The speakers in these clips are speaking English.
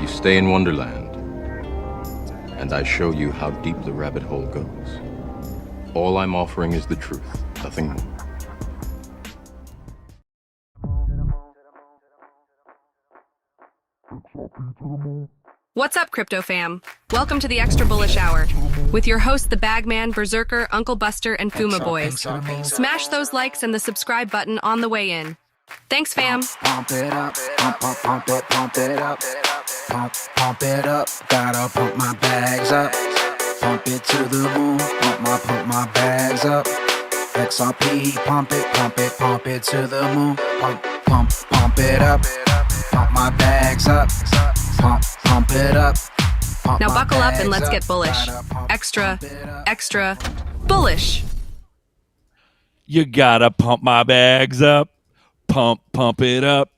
You stay in Wonderland, and I show you how deep the rabbit hole goes. All I'm offering is the truth, nothing more. What's up, Crypto Fam? Welcome to the Extra Bullish Hour with your host, the Bagman, Berserker, Uncle Buster, and Fuma Boys. Smash those likes and the subscribe button on the way in. Thanks, fam. Pump it up, pump it up, pump it up. Gotta pump my bags up, pump it to the moon. Pump my bags up. XRP, pump it to the moon. Pump it up, pump my bags up, pump it up. Now buckle up and let's get bullish. Extra bullish. You gotta pump my bags up. Pump it up.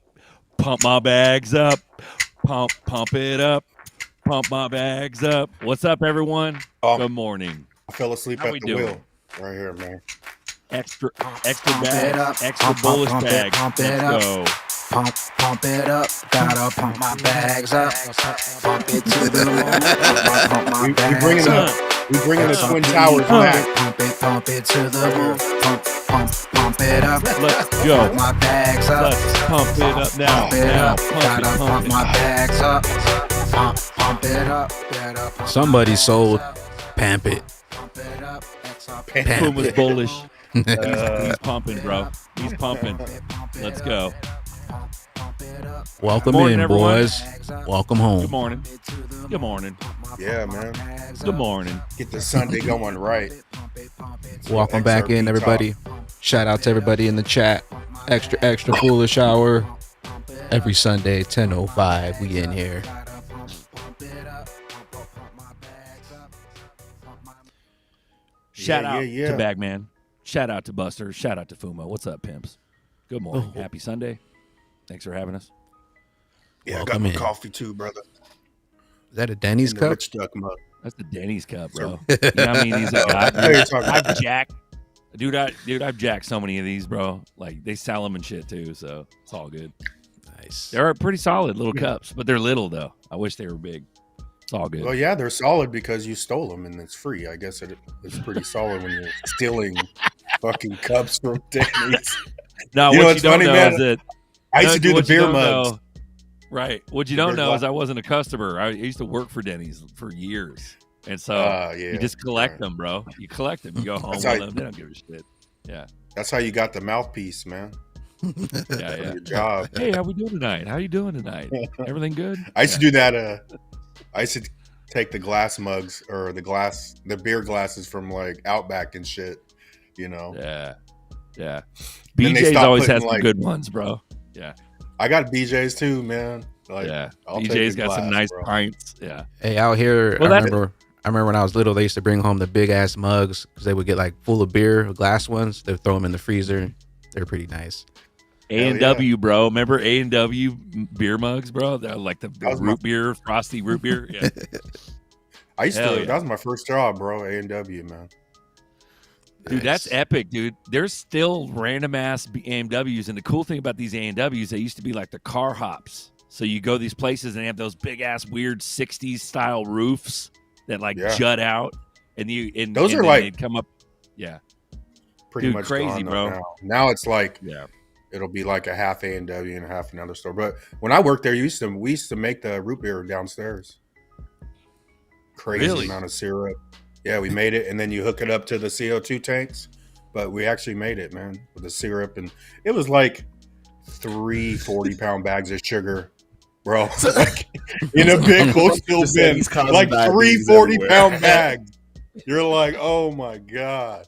Pump my bags up. Pump it up. Pump my bags up. What's up, everyone? Good morning. I fell asleep How at we the doing? wheel. Right here, man. Extra bags. Extra bullish bags. Let's go. Pump it up, gotta pump my bags up. Pump it to the moon. Pump my bags up. We bringing the Twin Towers back. Pump it to the moon. Pump it up. Let's go. Pump my bags up. Let's pump it up now. Pump it Now. up. Gotta pump my bags up. Pump it up. Somebody sold Pamp It. Boom was bullish. He's pumping, bro. He's pumping. Let's go. Welcome Morning, in, everyone. boys. Welcome home. Good morning. Good morning. Yeah, man. Good morning. Get the Sunday going right. Welcome back in, XRP everybody. Shout out to everybody in the chat. Extra bullish hour. Every Sunday, 10:05. We in here. Shout out yeah. to Bagman. Shout out to Buster. Shout out to Fuma. What's up, pimps? Good morning. Happy Sunday. Thanks for having us. Yeah, Welcome I got my in. coffee too, brother. Is that a Denny's In the cup? rich duck mug. That's the Denny's cup, bro. You know what I mean? He's like, I know you're talking about. I've jacked. Dude, I've jacked so many of these, bro. Like, they sell them and shit, too, so it's all good. Nice. They're pretty solid little cups, but they're little, though. I wish they were big. It's all good. Well, yeah, they're solid because you stole them and it's free. I guess it's pretty solid when you're stealing fucking cups from Denny's. Now, You know what you what's don't funny, know man? is that... I used to do the what you beer don't mugs. know- right. What you The don't beer know is glass. I wasn't a customer. I used to work for Denny's for years. And so Yeah. you just collect Right. them, bro. You collect them. You go home with That's how them. They don't give a shit. Yeah. That's how you got the mouthpiece, man. Yeah, For yeah. your job. Hey, how we doing tonight? How you doing tonight? Everything good? I used to do that. I used to take the glass mugs or the beer glasses from like Outback and shit. You know, Yeah. Yeah. Then they BJ's stopped always putting, has some like- good ones, bro. Yeah. I got BJ's too, man. Like, Yeah. I'll take BJ's the got some glass, nice bro. pints. Yeah. Hey, out here, Well, I remember when I was little, they used to bring home the big ass mugs because they would get like full of beer, glass ones. They'd throw them in the freezer. They're pretty nice. A&W, bro. Remember A&W beer mugs, bro? They're like the That was root beer, frosty root beer. Yeah. I used Hell to. yeah. That was my first job, bro. A&W, man. Dude, that's Nice. epic, dude. There's still random ass AMWs, and the cool thing about these AMWs, they used to be like the car hops. So you go these places and they have those big ass weird '60s style roofs that like Yeah. jut out, and Those and are then like- they'd come up. Yeah, Pretty Dude, much crazy, gone, though, bro. Now it's like yeah. it'll be like a half A&W and a half another store. But when I worked there, we used to make the root beer downstairs. Crazy Really? amount of syrup. Yeah, we made it, and then you hook it up to the CO2 tanks. But we actually made it, man, with the syrup, and it was like 3 40-pound bags of sugar, bro. Like in a big cold steel Just saying bin, he's causing like 3 diabetes 40-pound everywhere. bags. You're like, oh my gosh,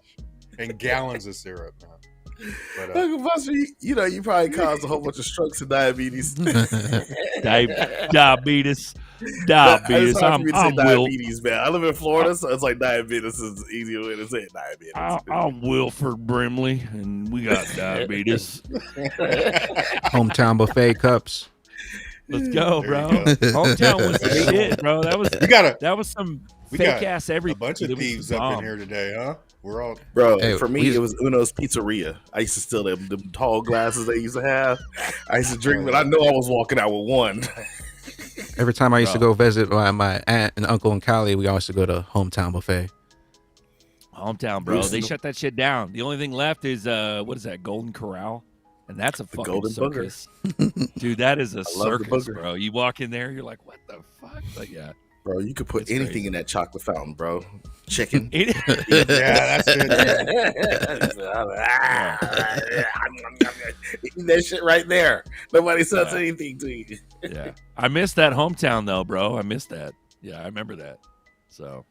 and gallons of syrup, man. But, Uncle Buster, you know, you probably caused a whole bunch of strokes and diabetes. Diabetes. It's Diabetes. hard for me to say I'm Will. diabetes, man. I live in Florida, so it's like diabetes is the easier way to say it. Diabetes. I'm Wilford Brimley, and we got diabetes. Hometown buffet cups. Let's go, There bro. you go. Hometown was the shit, bro. That was some We fake got ass a everything. bunch of It was thieves the up in bomb. here today, huh? We're all Bro, Hey, for me, we- it was Uno's Pizzeria. I used to steal them tall glasses they used to have. I used to drink, but I know I was walking out with one. Every time I used to Bro. go visit my aunt and uncle in Cali, we always used to go to Hometown Buffet. Hometown, bro. They shut that shit down. The only thing left is what is that? Golden Corral, and that's a fucking Golden Booger. circus, dude. That is a love the circus, booger. bro. You walk in there, you're like, what the fuck? Like, yeah, Bro, you could put It's anything crazy. in that chocolate fountain, bro. Chicken. Yeah, that's it. Eat that shit right there. Nobody says Yeah. anything to you. Yeah, I missed that hometown though, bro. I missed that. Yeah, I remember that. So,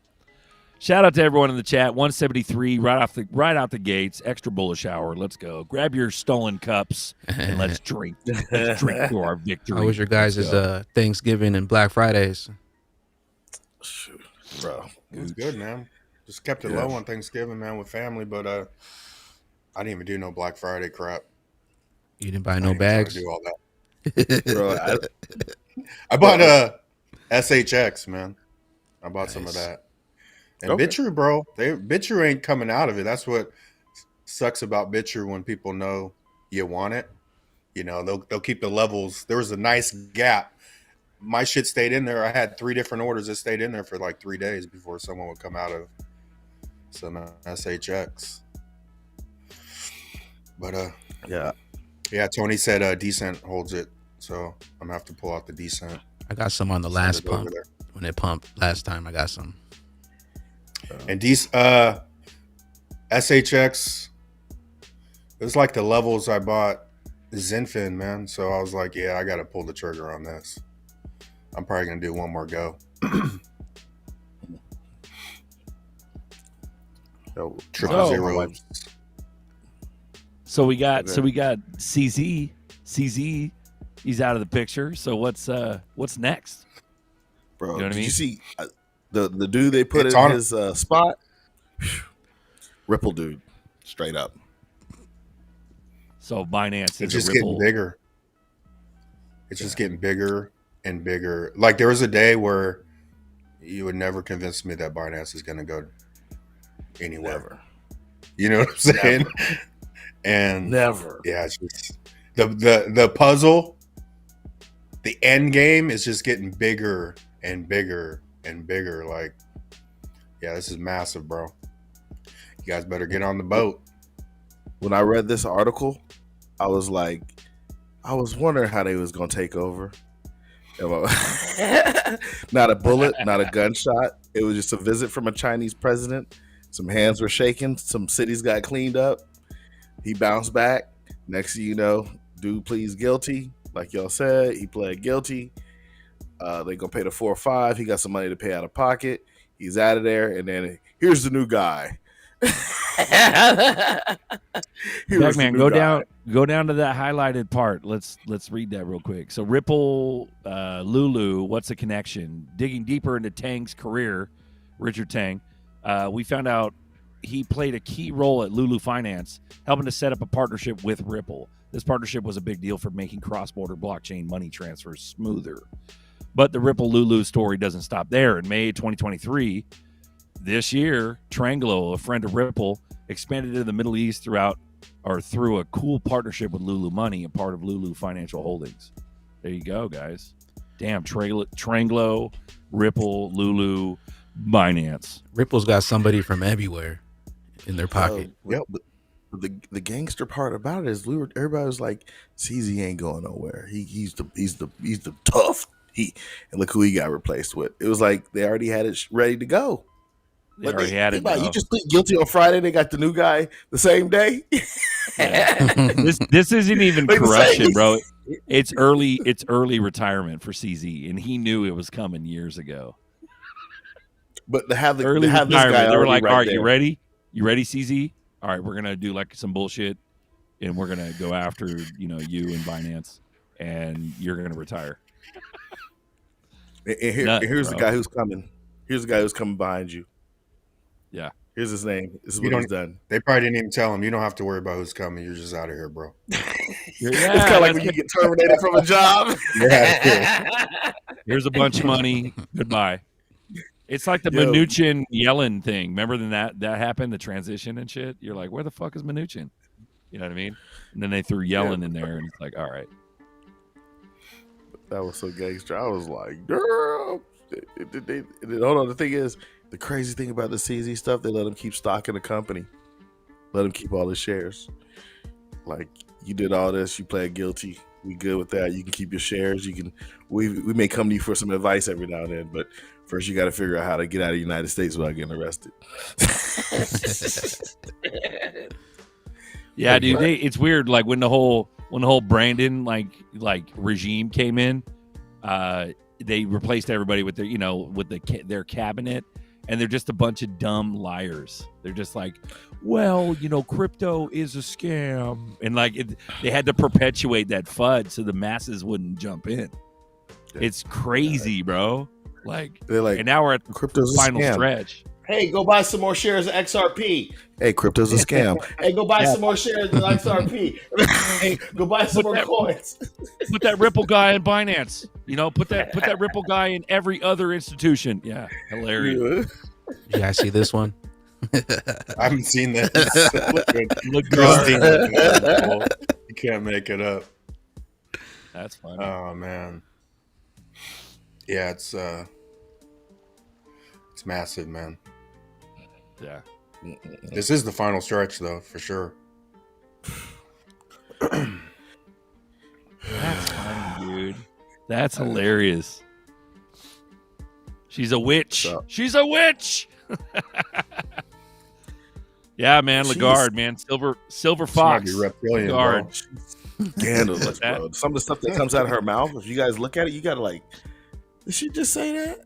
shout out to everyone in the chat. 173 right out the gates. Extra bullish hour. Let's go. Grab your stolen cups and let's drink. Let's drink to our victory. How was your guys' Let's go. Thanksgiving and Black Fridays? Shoot, bro. It was good, man. Just kept it low on Thanksgiving, man, with family. But I didn't even do no Black Friday crap. You didn't buy I no ain't trying bags? to do all that. Bro, I bought SHX, man. I bought some of that. And Okay. Bitrue, bro, Bitrue ain't coming out of it. That's what sucks about Bitrue when people know you want it. You know, they'll keep the levels. There was a nice gap. My shit stayed in there. I had 3 different orders that stayed in there for like 3 days before someone would come out of some SHX. But yeah, Tony said Decent holds it, so I'm gonna have to pull out the Decent. I got some on the Send last it over pump. there. When it pumped last time, I got some. And SHX, it was like the levels I bought Zenfin, man. So I was like, yeah, I got to pull the trigger on this. I'm probably going to do one more go. Triple So- zeros. So we got CZ. CZ, he's out of the picture. So what's next? bro, You know what I did mean? you see the dude they put It's in on- his spot? Ripple dude, straight up. So Binance It's is just a getting Ripple. bigger. It's just getting bigger and bigger. Like there was a day where you would never convince me that Binance is going to go anywhere. Never, You know what I'm saying? And never. yeah, it's just the puzzle, the end game is just getting bigger and bigger and bigger. Like, yeah, this is massive, bro. You guys better get on the boat. When I read this article, I was like, I was wondering how they was gonna take over. Not a bullet, not a gunshot. It was just a visit from a Chinese president. Some hands were shaking. Some cities got cleaned up. He bounced back. Next thing you know, dude pleads guilty. Like y'all said, he pled guilty. They gonna pay the 4 or 5. He got some money to pay out of pocket. He's out of there, and then here's the new guy. Here's the Bagman, new go guy. down to that highlighted part. Let's read that real quick. So Ripple, Lulu, what's the connection? Digging deeper into Tang's career, Richard Tang, we found out he played a key role at Lulu Finance, helping to set up a partnership with Ripple. This partnership was a big deal for making cross-border blockchain money transfers smoother. But the Ripple Lulu story doesn't stop there. In May 2023, this year, Tranglo, a friend of Ripple, expanded to the Middle East through a cool partnership with Lulu Money, a part of Lulu Financial Holdings. There you go, guys. Damn, Tranglo, Ripple, Lulu, Binance. Ripple's got somebody from everywhere in their pocket. Yep. The gangster part about it is everybody was like, CZ ain't going nowhere. He's the tough. And look who he got replaced with. It was like they already had it ready to go. They already had it. You bro. just plead guilty on Friday. They got the new guy the same day. This isn't even Like the corruption, same- bro. It's early retirement for CZ, and he knew it was coming years ago. But to have this Early guy, retirement. They were already like, right "All right, there. you ready? You ready, CZ? All right, we're gonna do like some bullshit, and we're gonna go after you and Binance, and you're gonna retire." And Nuts, here's the bro. guy who's coming. Here's the guy who's coming behind you. Yeah. Here's his name. This is You what he's done. They probably didn't even tell him. You don't have to worry about who's coming. You're just out of here, bro. It's kind of like when you get terminated from a job. Here's a bunch of money. Goodbye. It's like the Yo. Mnuchin Yellen thing. Remember when that happened, the transition and shit? You're like, where the fuck is Mnuchin? You know what I mean? And then they threw Yellen in there, and it's like, all right. That was so gangster. I was like, girl. Hold on. The thing is, the crazy thing about the CZ stuff, they let him keep stock in the company. Let him keep all his shares. Like, you did all this, you pled guilty. We good with that. You can keep your shares. You can. We may come to you for some advice every now and then, but first you got to figure out how to get out of the United States without getting arrested. Yeah, dude. It's weird. Like when the whole Brandon like regime came in, they replaced everybody with their cabinet, and they're just a bunch of dumb liars. They're just like, well, crypto is a scam, and they had to perpetuate that FUD so the masses wouldn't jump in. It's crazy, bro. They're like, and now we're at the crypto's final a scam. stretch. Hey, go buy some more shares of XRP. Hey, crypto's a scam. Hey, go buy some more shares of XRP. Hey, go buy some more coins. Put that Ripple guy in Binance. Put that Ripple guy in every other institution. Yeah, hilarious. Yeah, I see this one. I haven't seen this. Look You can't make it up. That's funny. Oh man. Yeah, it's massive, man. Yeah. This is the final stretch, though, for sure. That's funny, dude. That's hilarious. She's a witch. She's a witch. Yeah, man. Lagarde, man. Silver fox. Reptilian, Lagarde. Scandalous, bro. Some of the stuff that comes out of her mouth, if you guys look at it, you gotta did she just say that?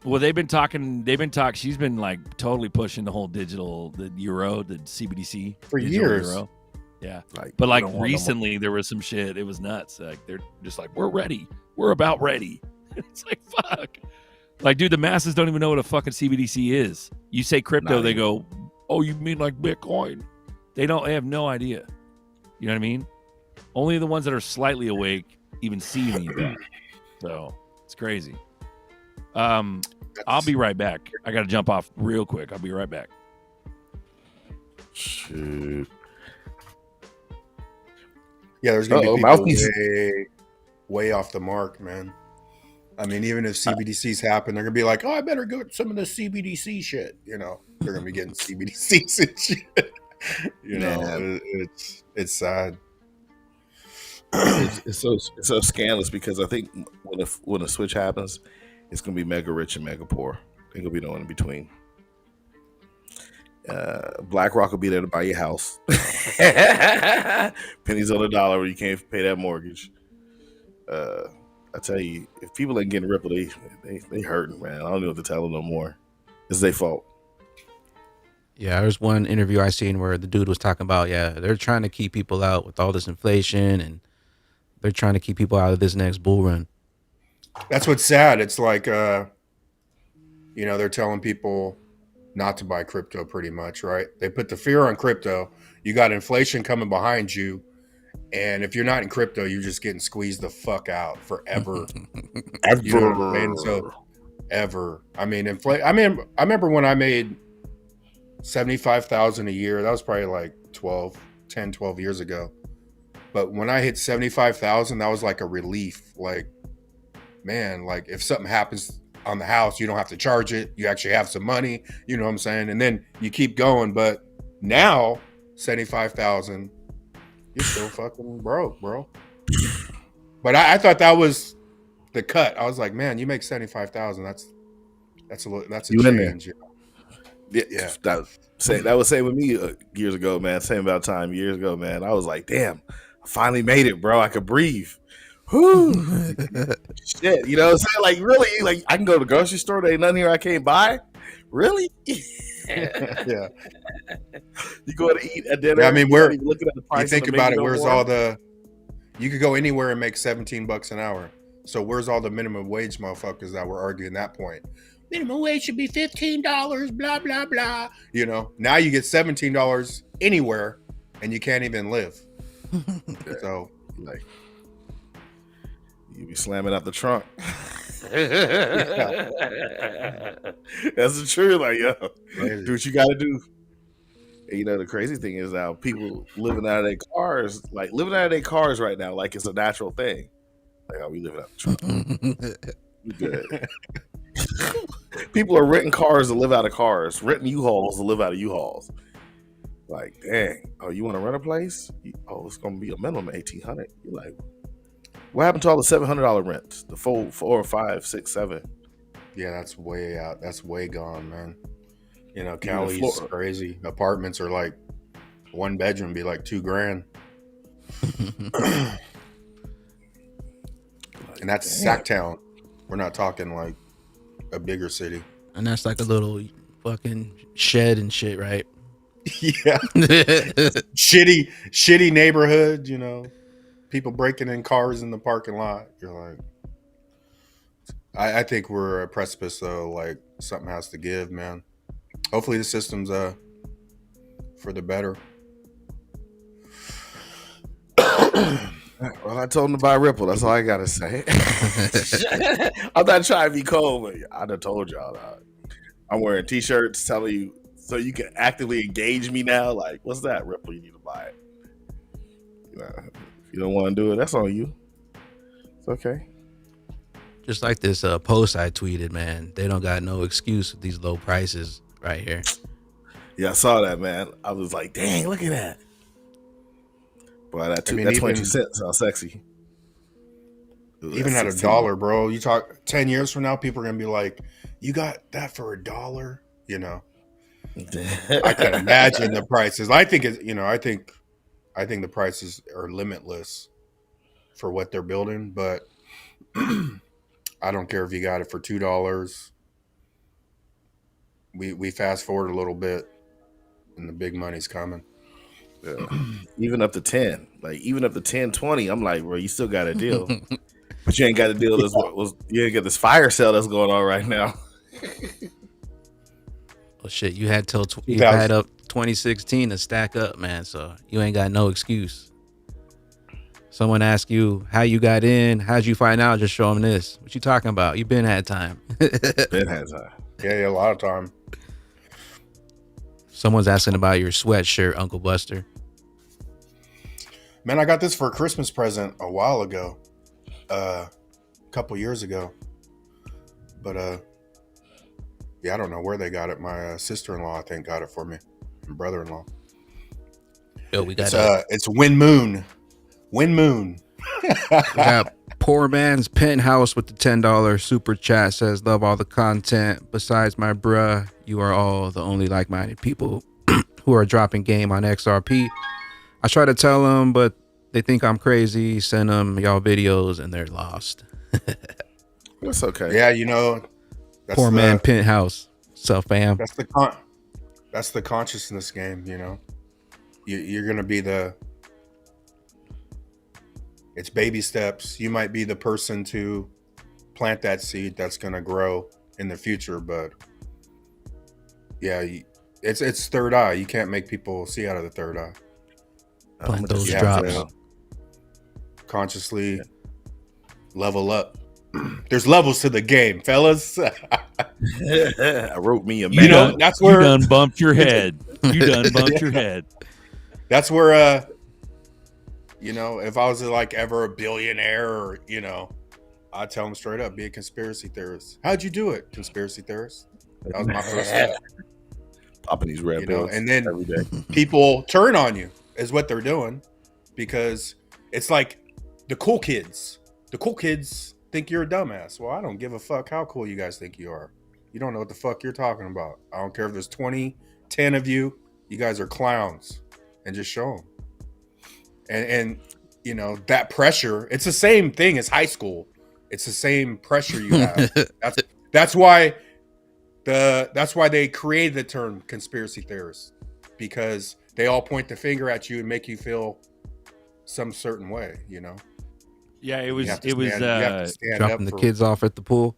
Well, they've been talking. She's been totally pushing the whole digital, the euro, the CBDC for years. Euro. Yeah, but recently there was some shit. It was nuts. They're just we're ready. We're about ready. It's fuck. Dude, the masses don't even know what a fucking CBDC is. You say crypto, they go, "Oh, you mean Bitcoin?" They have no idea. You know what I mean? Only the ones that are slightly awake even see any of that. So it's crazy. I'll be right back. I got to jump off real quick. I'll be right back. Shoot. Yeah, there's going to be people way off the mark, man. I mean, even if CBDCs happen, they're going to be like, oh, I better get some of the CBDC shit. They're going to be getting CBDCs and shit. It's sad. It's so scandalous because I think when a switch happens, it's gonna be mega rich and mega poor. Ain't gonna be no one in between. BlackRock will be there to buy your house. Pennies on the dollar where you can't pay that mortgage. I tell you, if people ain't getting Ripple, they hurting, man. I don't know what to tell them no more. It's their fault. Yeah, there's one interview I seen where the dude was talking about, they're trying to keep people out with all this inflation, and they're trying to keep people out of this next bull run. That's what's sad. It's they're telling people not to buy crypto pretty much, right? They put the fear on crypto. You got inflation coming behind you. And if you're not in crypto, you're just getting squeezed the fuck out forever. Ever. I mean, I remember when I made $75,000 a year. That was probably 12 years ago. But when I hit 75,000, that was a relief. Man, if something happens on the house, you don't have to charge it. You actually have some money. You know what I'm saying? And then you keep going. But now, 75,000, you're still fucking broke, bro. But I thought that was the cut. I was like, man, you make 75,000. That's a change. Yeah. That was same with me years ago, man. Same about time years ago, man. I was like, damn, I finally made it, bro. I could breathe. Whew. Shit, you know what I'm saying? Really? I can go to the grocery store. There ain't nothing here I can't buy. Really? Yeah. You go to eat at dinner. Yeah, I mean, looking at the price. You think about it. Where's all the? You could go anywhere and make $17 an hour. So where's all the minimum wage motherfuckers that were arguing that point? Minimum wage should be $15. Blah blah blah. Now you get $17 anywhere, and you can't even live. So you be slamming out the trunk. That's the truth. Do what you got to do. And, the crazy thing is now people living out of their cars right now, it's a natural thing. Like, oh, we live out the truck. We good. People are renting cars to live out of cars, renting U-Hauls to live out of U-Hauls. Like, dang, oh, you want to rent a place? Oh, it's gonna be a minimum of $1,800. You're like, what happened to all the $700 rents? The 4, 5, 6, 7. Yeah, that's way out. That's way gone, man. You know, Cali's crazy. Apartments are like 1 bedroom be like $2,000. And that's Sacktown. We're not talking like a bigger city. And that's like a little fucking shed and shit, right? Yeah. shitty neighborhood, you know. People breaking in cars in the parking lot. You're like, I think we're at a precipice though. Like something has to give, man. Hopefully the system's for the better. Well, I told him to buy Ripple. That's all I gotta say. I'm not trying to be cold, but I done told y'all that. I'm wearing t-shirts telling you so you can actively engage me now. Like, what's that, Ripple? You need to buy it. You know, if you don't want to do it, that's on you. It's okay. Just like this post I tweeted, man. They don't got no excuse with these low prices right here. Yeah, I saw that, man. I was like, dang, look at that. Boy, that 20 cents sounds sexy. Ooh, even at $1, bro. You talk 10 years from now, people are gonna be like, "You got that for $1?" You know. I can imagine the prices. I think it's, you know, I think the prices are limitless for what they're building, but I don't care if you got it for $2. We fast forward a little bit, and the big money's coming. Yeah. Even up to 10, like even up to 10, 20, I'm like, bro, you still got a deal, but you ain't got a deal. You ain't got this fire sale that's going on right now. Well, shit, you had till you had up 2016 to stack up, man. So you ain't got no excuse. Someone asks you how you got in, how'd you find out? Just show them this. What you talking about? You been had time. Been had time. Yeah, a lot of time. Someone's asking about your sweatshirt, Uncle Buster. Man, I got this for a Christmas present a while ago, a couple years ago. But yeah, I don't know where they got it. My sister-in-law, I think, got it for me. And brother-in-law. Yo, we got it's Wind Moon. Wind Moon. We got Poor Man's Penthouse with the $10 super chat. Says, love all the content. Besides my bruh, you are all the only like-minded people who are dropping game on XRP. I try to tell them, but they think I'm crazy. Send them y'all videos and they're lost. That's okay. Yeah, you know. Poor Man Penthouse. What's up, fam? That's the consciousness game, you know. You're going to be it's baby steps. You might be the person to plant that seed that's going to grow in the future, but yeah, it's third eye. You can't make people see out of the third eye. Plant those drops. Consciously level up. There's levels to the game, fellas. I wrote me a man. You know, that's where you done bumped your head. You done bumped your head. That's where you know, if I was like ever a billionaire, or you know, I'd tell them straight up, be a conspiracy theorist. How'd you do it, conspiracy theorist? That was my first step. Popping these red pills, and then every day. People turn on you is what they're doing, because it's like the cool kids. The cool kids think you're a dumbass. Well, I don't give a fuck how cool you guys think you are. You don't know what the fuck you're talking about. I don't care if there's 20, 10 of you. You guys are clowns, and just show them. And you know, that pressure, it's the same thing as high school. It's the same pressure you have. That's why they created the term conspiracy theorist, because they all point the finger at you and make you feel some certain way, you know. Yeah, it was dropping the kids off at the pool.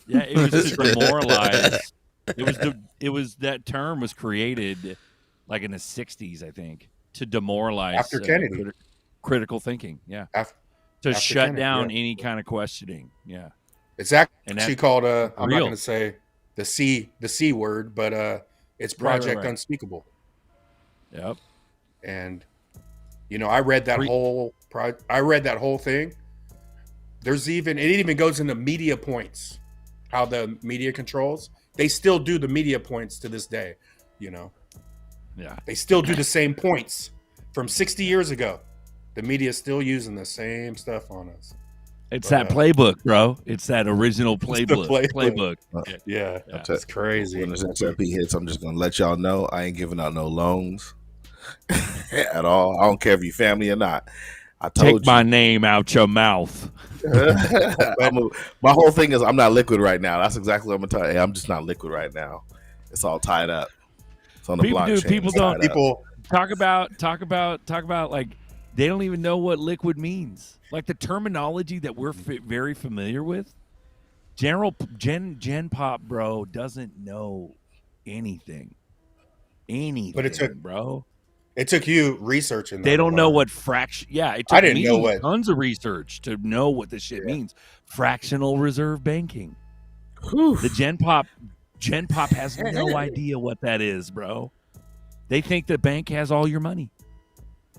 Yeah, it was to demoralize. It was that term was created like in the 60s, I think, to demoralize after Kennedy. Critical thinking. Yeah. To shut Kennedy, down any kind of questioning. Yeah. It's actually called I'm not going to say the C word, but it's Project Unspeakable. Yep. And you know, I read that whole thing it even goes into media points, how the media controls. They still do the media points to this day, Yeah. They still do the same points from 60 years ago. The media is still using the same stuff on us. It's that playbook, bro. It's that original playbook. Playbook. Yeah, it's crazy. When this XRP hits, I'm just gonna let y'all know I ain't giving out no loans at all. I don't care if you family or not. I told Take my name out your mouth. My whole thing is I'm not liquid right now. That's exactly what I'm gonna tell you. I'm just not liquid right now. It's all tied up. It's on the blockchain. People talk about like they don't even know what liquid means. Like the terminology that we're very familiar with. Gen Pop, bro, doesn't know anything. But it took you researching. They don't know what fraction. Yeah, it took I didn't know what tons of research to know what this shit means. Fractional reserve banking. The Gen Pop has no idea what that is, bro. They think the bank has all your money.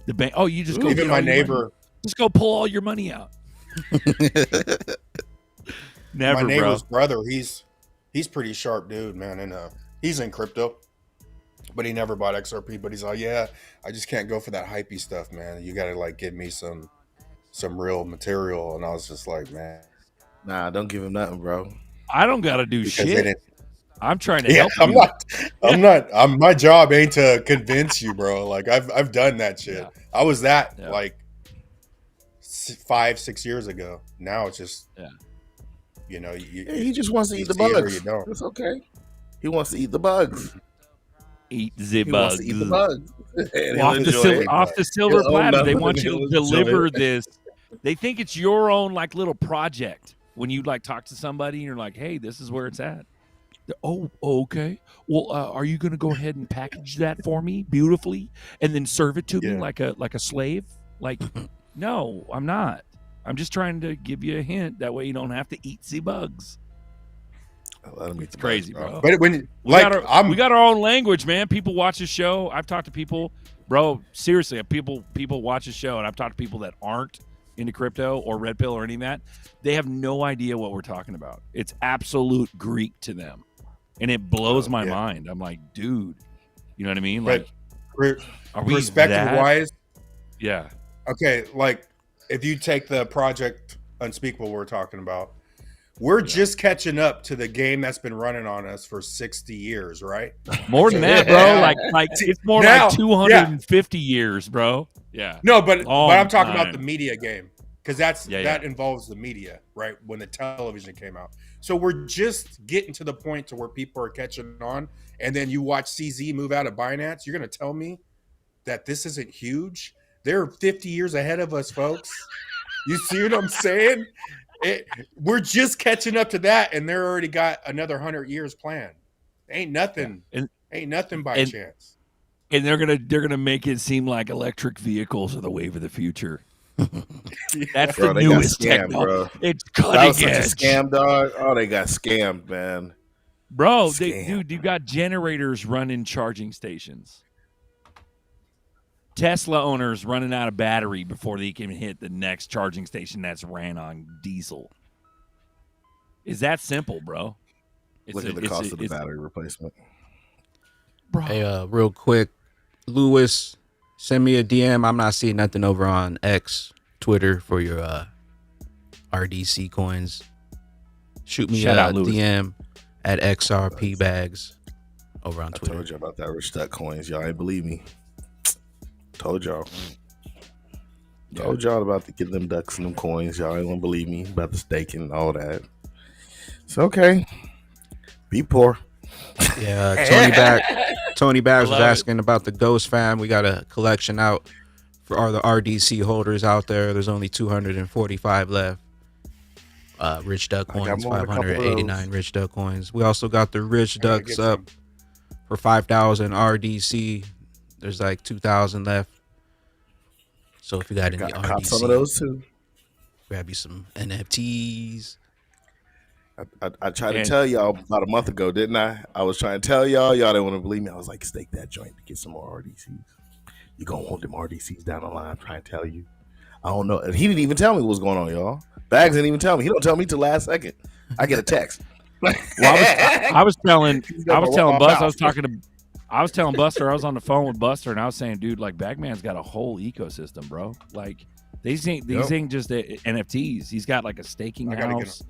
The bank. Oh, you just go. Even my neighbor. Just go pull all your money out. Never, my neighbor's bro. brother. He's pretty sharp dude, man, and he's in crypto, but he never bought XRP. But he's like, yeah, I just can't go for that hypey stuff, man. You got to like give me some real material. And I was just like, man, nah, don't give him nothing, bro. I don't got to do shit. I'm trying to help you. you. I'm not. My job ain't to convince you, bro. Like I've done that shit. Yeah. I was that like 5-6 years ago. Now it's just he just wants to eat the bugs. It's okay. He wants to eat the bugs. Eat the bugs. Eat the bugs. off the silver platter. They want you to deliver this. They think it's your own like little project. When you like talk to somebody and you're like, hey, this is where it's at. Oh, okay. Well, are you going to go ahead and package that for me beautifully and then serve it to me like a slave? Like, no, I'm not. I'm just trying to give you a hint. That way you don't have to eat the bugs. It's crazy, bro. But when we got our own language, man. People watch the show. I've talked to people, bro. Seriously, people watch the show, and I've talked to people that aren't into crypto or red pill or any of that. They have no idea what we're talking about. It's absolute Greek to them, and it blows my mind. I'm like, dude, you know what I mean? Like, are we perspective-wise? Yeah. Okay, like if you take the project Unspeakable we're talking about, we're just catching up to the game that's been running on us for 60 years, right? More than that, bro. Like it's more now, like 250 years, bro. Yeah. No, but I'm talking about the media game because that involves the media, right? When the television came out. So we're just getting to the point to where people are catching on, and then you watch CZ move out of Binance. You're going to tell me that this isn't huge? They're 50 years ahead of us, folks. You see what I'm saying? We're just catching up to that, and they're already got another 100 years planned. Ain't nothing. Ain't nothing by chance. And they're gonna make it seem like electric vehicles are the wave of the future. That's the newest technology. It's cutting edge. Such a scam, dog. Oh, they got scammed, man. Bro, dude, you got generators running charging stations. Tesla owners running out of battery before they can hit the next charging station that's ran on diesel. Is that simple, bro? Look at the cost of the battery replacement. Bro. Hey, real quick, Lewis, send me a DM. I'm not seeing nothing over on X, Twitter for your RDC coins. Shoot me a DM at XRP Bags over on Twitter. I told you about that rich duck coins. Y'all ain't believe me. Told y'all about to get them ducks and them coins. Y'all ain't gonna believe me about the staking and all that. It's okay. Be poor. Yeah, Tony Bags was asking about the Ghost fam. We got a collection out for all the RDC holders out there. There's only 245 left. Rich duck coins, 589 rich duck coins. We also got the rich ducks up for 5,000 RDC. There's like 2,000 left. So if you got any RDC, some of those too. Grab you some NFTs. I tried to tell y'all about a month ago, didn't I? I was trying to tell y'all didn't want to believe me. I was like, stake that joint to get some more RDCs. You're going to want them RDCs down the line. I'm trying to tell you. I don't know. And he didn't even tell me what was going on, y'all. Bags didn't even tell me. He don't tell me till last second. I get a text. Well, I was telling Buster. I was telling Buster. I was on the phone with Buster, and I was saying, dude, like Bagman's got a whole ecosystem, bro. Like these ain't just the NFTs. He's got like a staking house.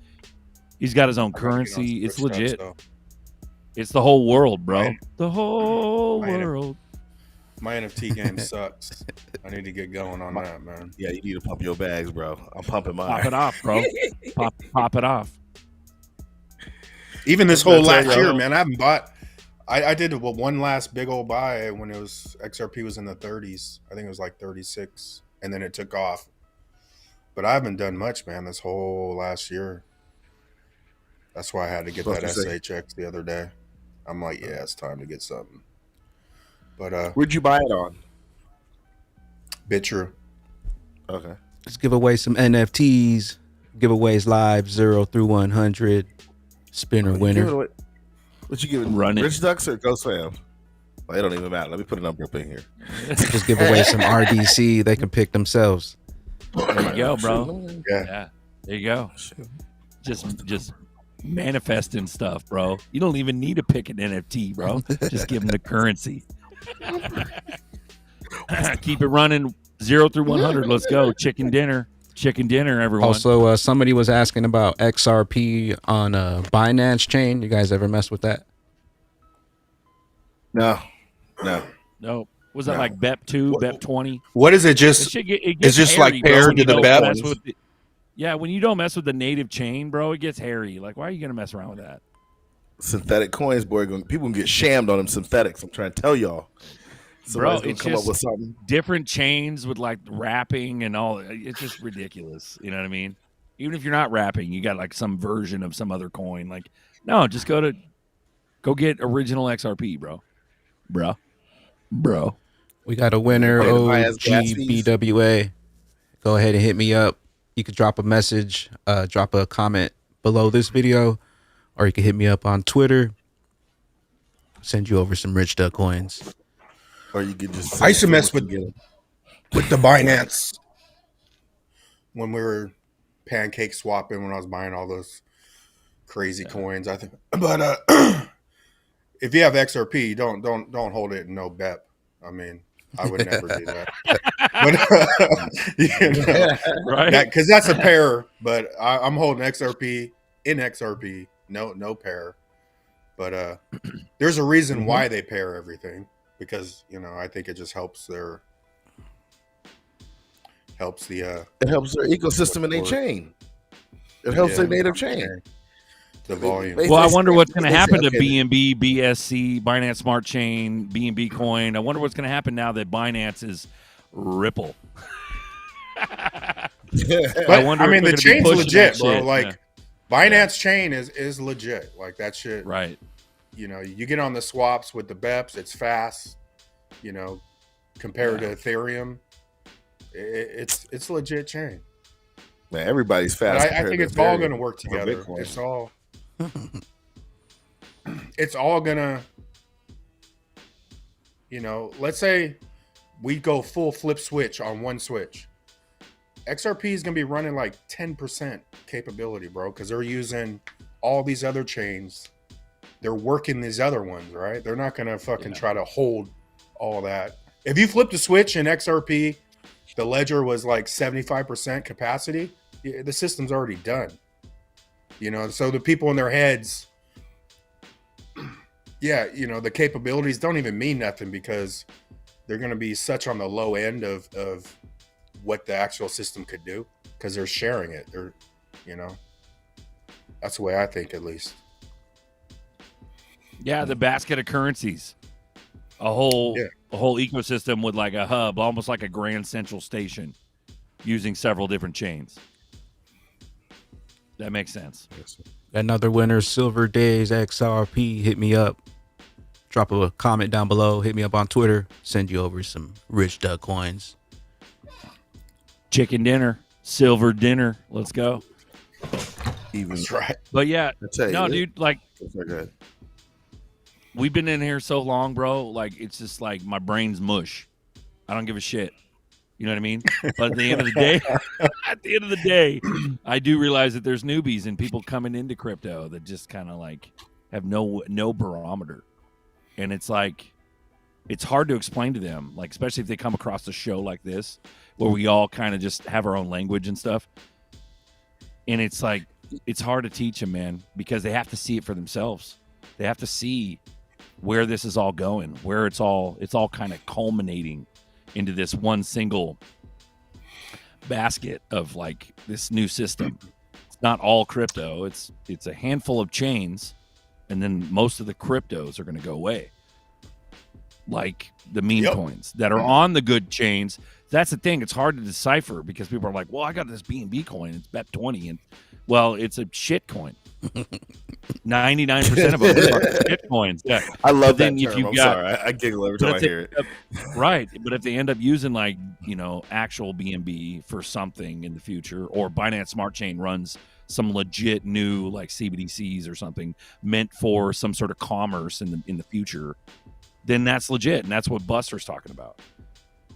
He's got his own currency. It's legit. It's the whole world, bro. The whole world. My NFT game sucks. I need to get going on that, man. Yeah, you need to pump your bags, bro. I'm pumping mine. Pop it off, bro. pop it off. Even this whole last year, man, I haven't bought. I did one last big old buy when it was XRP was in the 30s. I think it was like 36, and then it took off. But I haven't done much, man, this whole last year. That's why I had to get that SHX the other day. I'm like, yeah, it's time to get something. But where'd you buy it on? BitTrue. Okay. Let's give away some NFTs. Giveaways live 0 through 100. Spinner winner. What you giving? Rich Ducks or Ghost Fam? Well, it don't even matter. Let me put a number up in here. Just give away some RDC. They can pick themselves. There you go, bro. Yeah. There you go. Just manifesting stuff, bro. You don't even need to pick an NFT, bro. Just give them the currency. Keep it running 0 through 100. Let's go. Chicken dinner, everyone. Also, somebody was asking about XRP on Binance chain. You guys ever mess with that? No. Was that like BEP2, BEP20? What is it? It's just like paired to the BEP. Yeah, when you don't mess with the native chain, bro, it gets hairy. Like, why are you gonna mess around with that? Synthetic coins, boy. People can get shammed on them synthetics. I'm trying to tell y'all. Bro, it's come up with something. Different chains with like wrapping and all. It's just ridiculous. You know what I mean? Even if you're not wrapping, you got like some version of some other coin. Like, no, just go get original XRP, bro. We got a winner, OGBWA. Go ahead and hit me up. You could drop a message, drop a comment below this video, or you can hit me up on Twitter. Send you over some Rich Duck coins. Or you could just. I used to mess with the Binance when we were pancake swapping when I was buying all those crazy coins. I think, but if you have XRP, don't hold it in no BEP. I mean, I would never do that. But right? Because that's a pair. But I'm holding XRP in XRP. No pair. But there's a reason why they pair everything. Because I think it just helps their ecosystem in their chain. It helps their native chain. The volume. Well, I wonder what's going to happen to BNB, BSC, Binance Smart Chain, BNB Coin. I wonder what's going to happen now that Binance is Ripple. But I mean, the chain's legit, bro. Like Binance Chain is legit. Like that shit. Right. You get on the swaps with the BEPs, it's fast, compared to Ethereum. It's a legit chain. Man, everybody's fast. I think it's all going to work together. It's all going to, let's say we go full flip switch on one switch. XRP is going to be running like 10% capability, bro, because they're using all these other chains. They're working these other ones, right? They're not going to fucking try to hold all that. If you flip the switch in XRP, the ledger was like 75% capacity. The system's already done. So the people in their heads, the capabilities don't even mean nothing because they're going to be such on the low end of what the actual system could do because they're sharing it. That's the way I think, at least. Yeah, the basket of currencies, a whole ecosystem with like a hub, almost like a grand central station, using several different chains. That makes sense. Another winner, Silver Days XRP. Hit me up. Drop a comment down below. Hit me up on Twitter. Send you over some Rich Duck coins. Chicken dinner, silver dinner. Let's go. That's right. But yeah, dude, like. We've been in here so long, bro. Like, it's just like my brain's mush. I don't give a shit. You know what I mean? But at the end of the day, I do realize that there's newbies and people coming into crypto that just kind of like have no barometer. And it's like, it's hard to explain to them, like, especially if they come across a show like this where we all kind of just have our own language and stuff. And it's like, it's hard to teach them, man, because they have to see it for themselves. They have to see where this is all going, where it's all kind of culminating into this one single basket of like this new system. It's not all crypto. It's a handful of chains, and then most of the cryptos are going to go away. Like the meme coins that are on the good chains. That's the thing. It's hard to decipher because people are like, well, I got this BNB coin. It's BEP20. And well, it's a shit coin. 99% of them are shit coins. Yeah. I love that then term. if you I'm got, sorry. I giggle every time I hear it. Right. But if they end up using like, actual BNB for something in the future, or Binance Smart Chain runs some legit new like CBDCs or something meant for some sort of commerce in the future, then that's legit. And that's what Buster's talking about.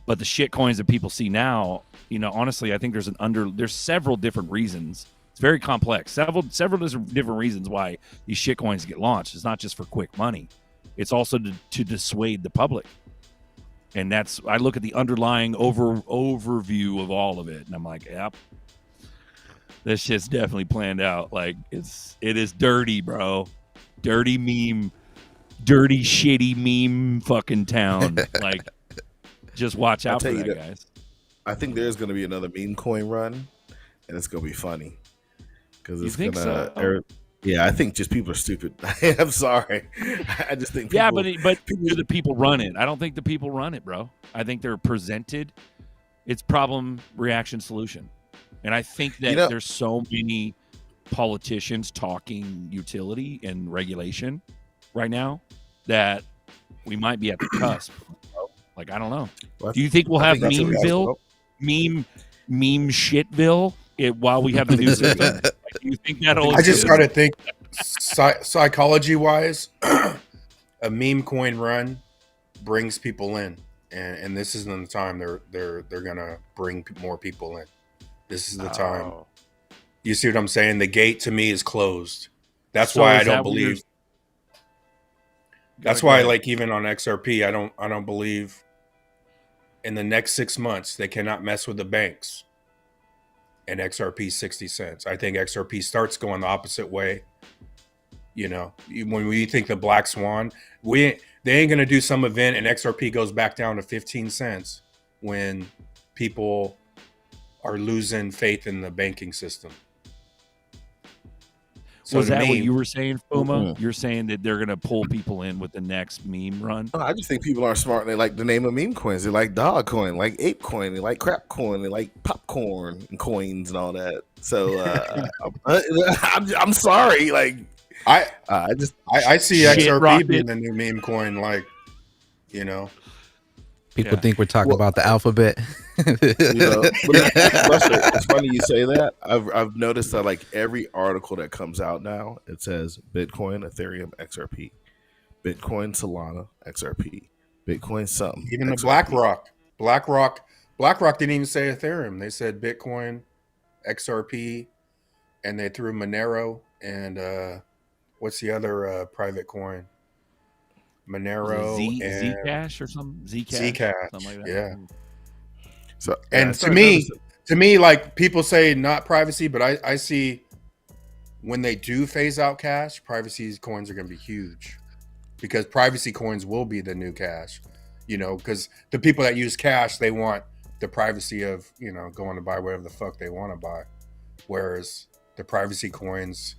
But the shit coins that people see now, honestly, I think there's several different reasons. It's very complex. Several different reasons why these shit coins get launched. It's not just for quick money. It's also to dissuade the public. And I look at the underlying overview of all of it, and I'm like, yep, this shit's definitely planned out. Like it is dirty, bro. Dirty meme. Dirty, shitty meme fucking town. Like, just watch out for that, guys. I think there's going to be another meme coin run, and it's going to be funny. Because it's going to... Yeah, I think just people are stupid. I'm sorry. I just think people... Yeah, but do the people run it? I don't think the people run it, bro. I think they're presented. It's problem, reaction, solution. And I think that there's so many politicians talking utility and regulation right now that we might be at the cusp. Like, I don't know. Do you think we'll have Memeville, meme shitville while we have the new system? Like, do you think that'll? I just started to think, psychology wise, a meme coin run brings people in, and this isn't the time they're gonna bring more people in. This is the time. You see what I'm saying? The gate to me is closed. That's why I don't believe. That's why, like, even on XRP, I don't believe in the next 6 months they cannot mess with the banks. And XRP 60 cents. I think XRP starts going the opposite way. When we think the black swan, they ain't gonna do some event and XRP goes back down to 15 cents when people are losing faith in the banking system. So was that what you were saying, Fuma? Mm-hmm. You're saying that they're going to pull people in with the next meme run? No, I just think people aren't smart. They like the name of meme coins. They like dog coin, like ape coin, they like crap coin, they like popcorn and coins and all that. So I'm sorry. Like I see XRP being the new meme coin. Like, People think we're talking about the alphabet. It's funny you say that. I've noticed that like every article that comes out now, it says Bitcoin, Ethereum, XRP, Bitcoin, Solana, XRP, Bitcoin, something. Even XRP. the BlackRock didn't even say Ethereum. They said Bitcoin, XRP, and they threw Monero and what's the other private coin? Monero and Zcash or something. Zcash, something like that. Yeah. So and to me, like people say not privacy, but I see when they do phase out cash, privacy coins are going to be huge because privacy coins will be the new cash. Because the people that use cash, they want the privacy of going to buy whatever the fuck they want to buy, whereas the privacy coins.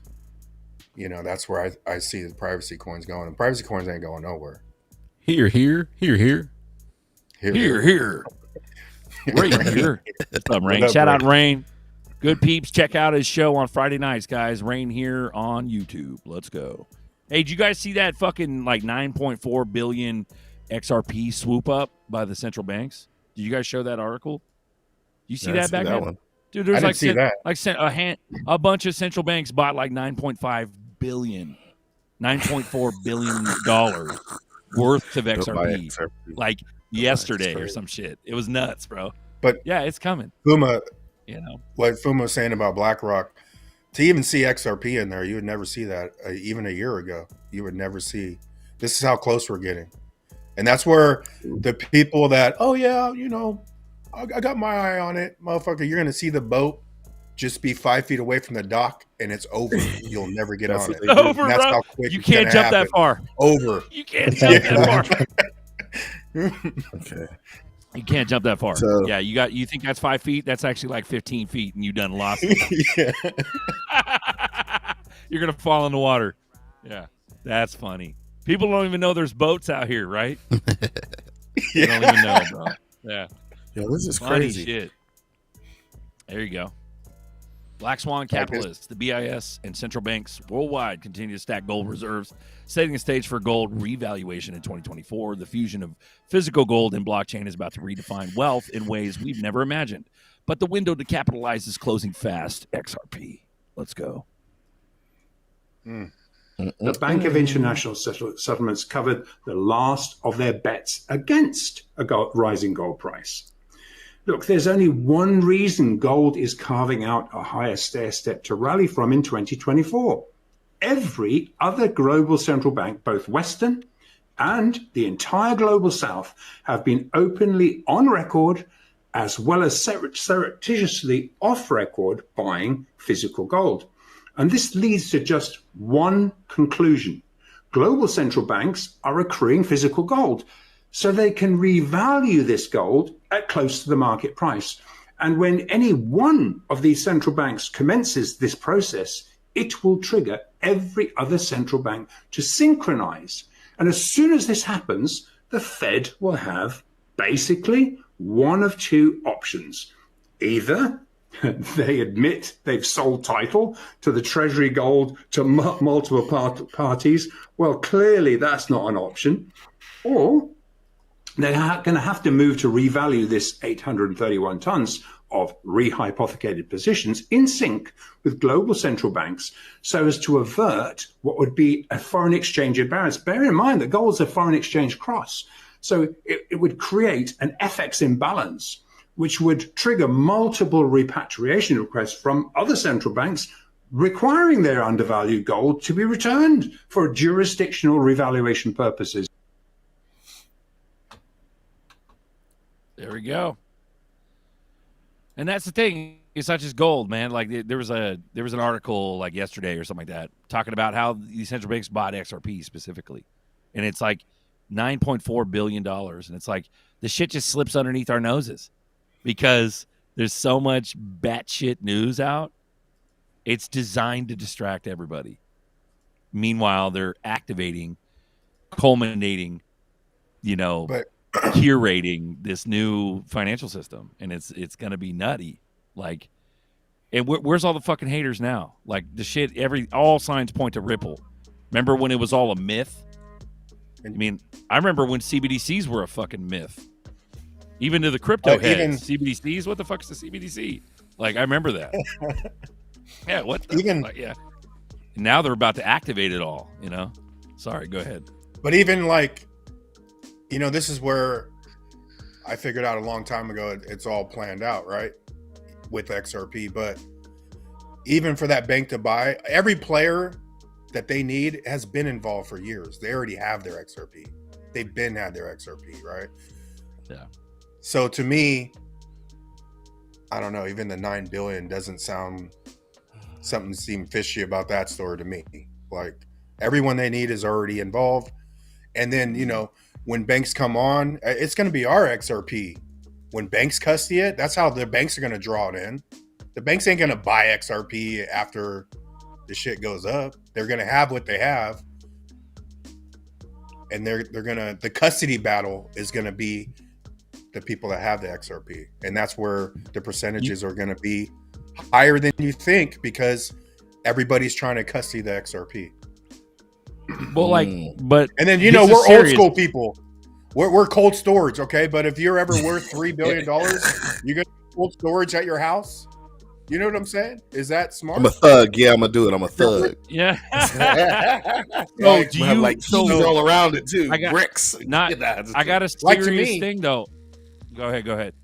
That's where I see the privacy coins going. And privacy coins ain't going nowhere. Here. Right here. What's up, Rain? Shout out Rain. Good peeps. Check out his show on Friday nights, guys. Rain here on YouTube. Let's go. Hey, did you guys see that fucking like 9.4 billion XRP swoop up by the central banks? Did you guys show that article? You see that back then? Dude, there's a bunch of central banks bought like 9.4 billion dollars worth of XRP like yesterday or some shit. It was nuts, bro. But Yeah, it's coming. Fuma, You know, what Fuma was saying about BlackRock, to even see XRP in there, you would never see that. Even a year ago, you would never see. This is how close we're getting. And that's where the people that, oh yeah, you know, I got my eye on it, motherfucker. You're gonna see the boat just be 5 feet away from the dock, and it's over. You'll never get on it. over, And that's bro. how quick You it's can't gonna jump happen. that far. Over. You can't jump that far. Okay. You can't jump that far. So- Yeah, you think that's 5 feet? That's actually like 15 feet, and you done lost it. Yeah. You're gonna fall in the water. Yeah, that's funny. People don't even know there's boats out here, right? They don't even know, bro. Yeah, Yo, this is funny crazy. shit. There you go. Black Swan capitalists, the BIS, and central banks worldwide continue to stack gold reserves, setting the stage for gold revaluation in 2024. The fusion of physical gold and blockchain is about to redefine wealth in ways we've never imagined. But the window to capitalize is closing fast. XRP. Let's go. The Bank of International Settlements covered the last of their bets against a rising gold price. Look, there's only one reason gold is carving out a higher stair step to rally from in 2024. Every other global central bank, both Western and the entire global South, have been openly on record as well as surreptitiously off record buying physical gold. And this leads to just one conclusion. Global central banks are accruing physical gold so they can revalue this gold at close to the market price. And when any one of these central banks commences this process, it will trigger every other central bank to synchronize. And as soon as this happens, the Fed will have basically one of two options. Either they admit they've sold title to the Treasury gold to multiple parties. Well, clearly that's not an option. Or they're going to have to move to revalue this 831 tons of rehypothecated positions in sync with global central banks so as to avert what would be a foreign exchange imbalance. Bear in mind that gold's a foreign exchange cross. So it would create an FX imbalance, which would trigger multiple repatriation requests from other central banks requiring their undervalued gold to be returned for jurisdictional revaluation purposes. There we go. And that's the thing. It's not just gold, man. Like there was an article like yesterday or something like that talking about how the central banks bought XRP specifically, and it's like $9.4 billion, and it's like the shit just slips underneath our noses because there's so much batshit news out. It's designed to distract everybody. Meanwhile, they're activating, culminating, curating this new financial system, and it's going to be nutty. Like, and where's all the fucking haters now? Like the shit, all signs point to Ripple. Remember when it was all a myth? I mean, I remember when CBDCs were a fucking myth. Even to the crypto heads, CBDCs. What the fuck's the CBDC? Like, I remember that. Yeah, what? Yeah. Now they're about to activate it all. Sorry, go ahead. But even this is where I figured out a long time ago. It's all planned out, right? With XRP, but even for that bank to buy, every player that they need has been involved for years. They already have their XRP. They've had their XRP, right? Yeah. So to me, I don't know, even the 9 billion doesn't sound something seem fishy about that story to me. Like everyone they need is already involved. And then, when banks come on, it's going to be our XRP. When banks custody it, that's how the banks are going to draw it in. The banks ain't going to buy XRP after the shit goes up. They're going to have what they have. And the custody battle is going to be the people that have the XRP. And that's where the percentages are going to be higher than you think because everybody's trying to custody the XRP. Well, but and then we're old school people. We're cold storage, okay? But if you're ever worth $3 billion, you're gonna cold storage at your house. You know what I'm saying? Is that smart? I'm a thug. Yeah, I'm gonna do it. I'm a thug. Yeah. So do you have keys all around it too? Bricks. I got a serious thing though. Go ahead.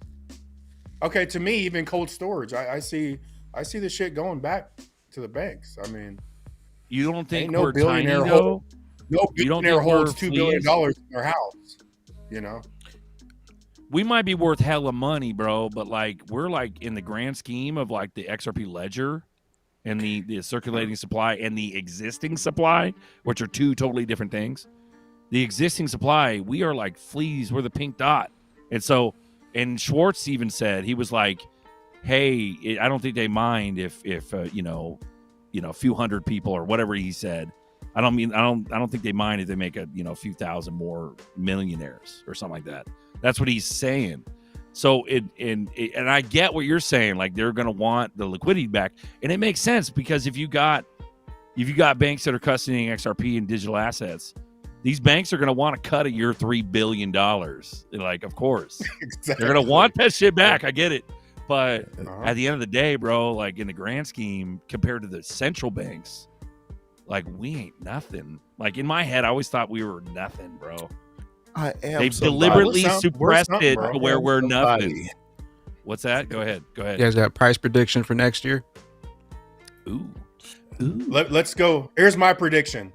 Okay, to me, even cold storage, I see the shit going back to the banks. I mean, You don't think ain't no we're tiny billionaire though? no You don't billionaire think we're holds $2 billion fleas? in their house. You know, We might be worth hella money, bro, but like we're like in the grand scheme of like the XRP ledger and the circulating supply and the existing supply, which are two totally different things. The existing supply, we are like fleas, we're the pink dot. And so, and Schwartz even said, he was like, hey, I don't think they mind if you know, a few hundred people or whatever he said. I don't think they mind if they make a few thousand more millionaires or something like that. That's what he's saying. So and I get what you're saying. Like they're going to want the liquidity back, and it makes sense because if you got banks that are custodying XRP and digital assets, these banks are going to want to cut a year $3 billion. Like, of course, exactly. They're going to want that shit back. I get it. But at the end of the day, bro, like in the grand scheme, compared to the central banks, like we ain't nothing. Like in my head, I always thought we were nothing, bro. I am. They've somebody. deliberately We're suppressed it bro. to where we're Somebody. nothing. What's that? Go ahead. You guys got price prediction for next year? Ooh. Let's go. Here's my prediction.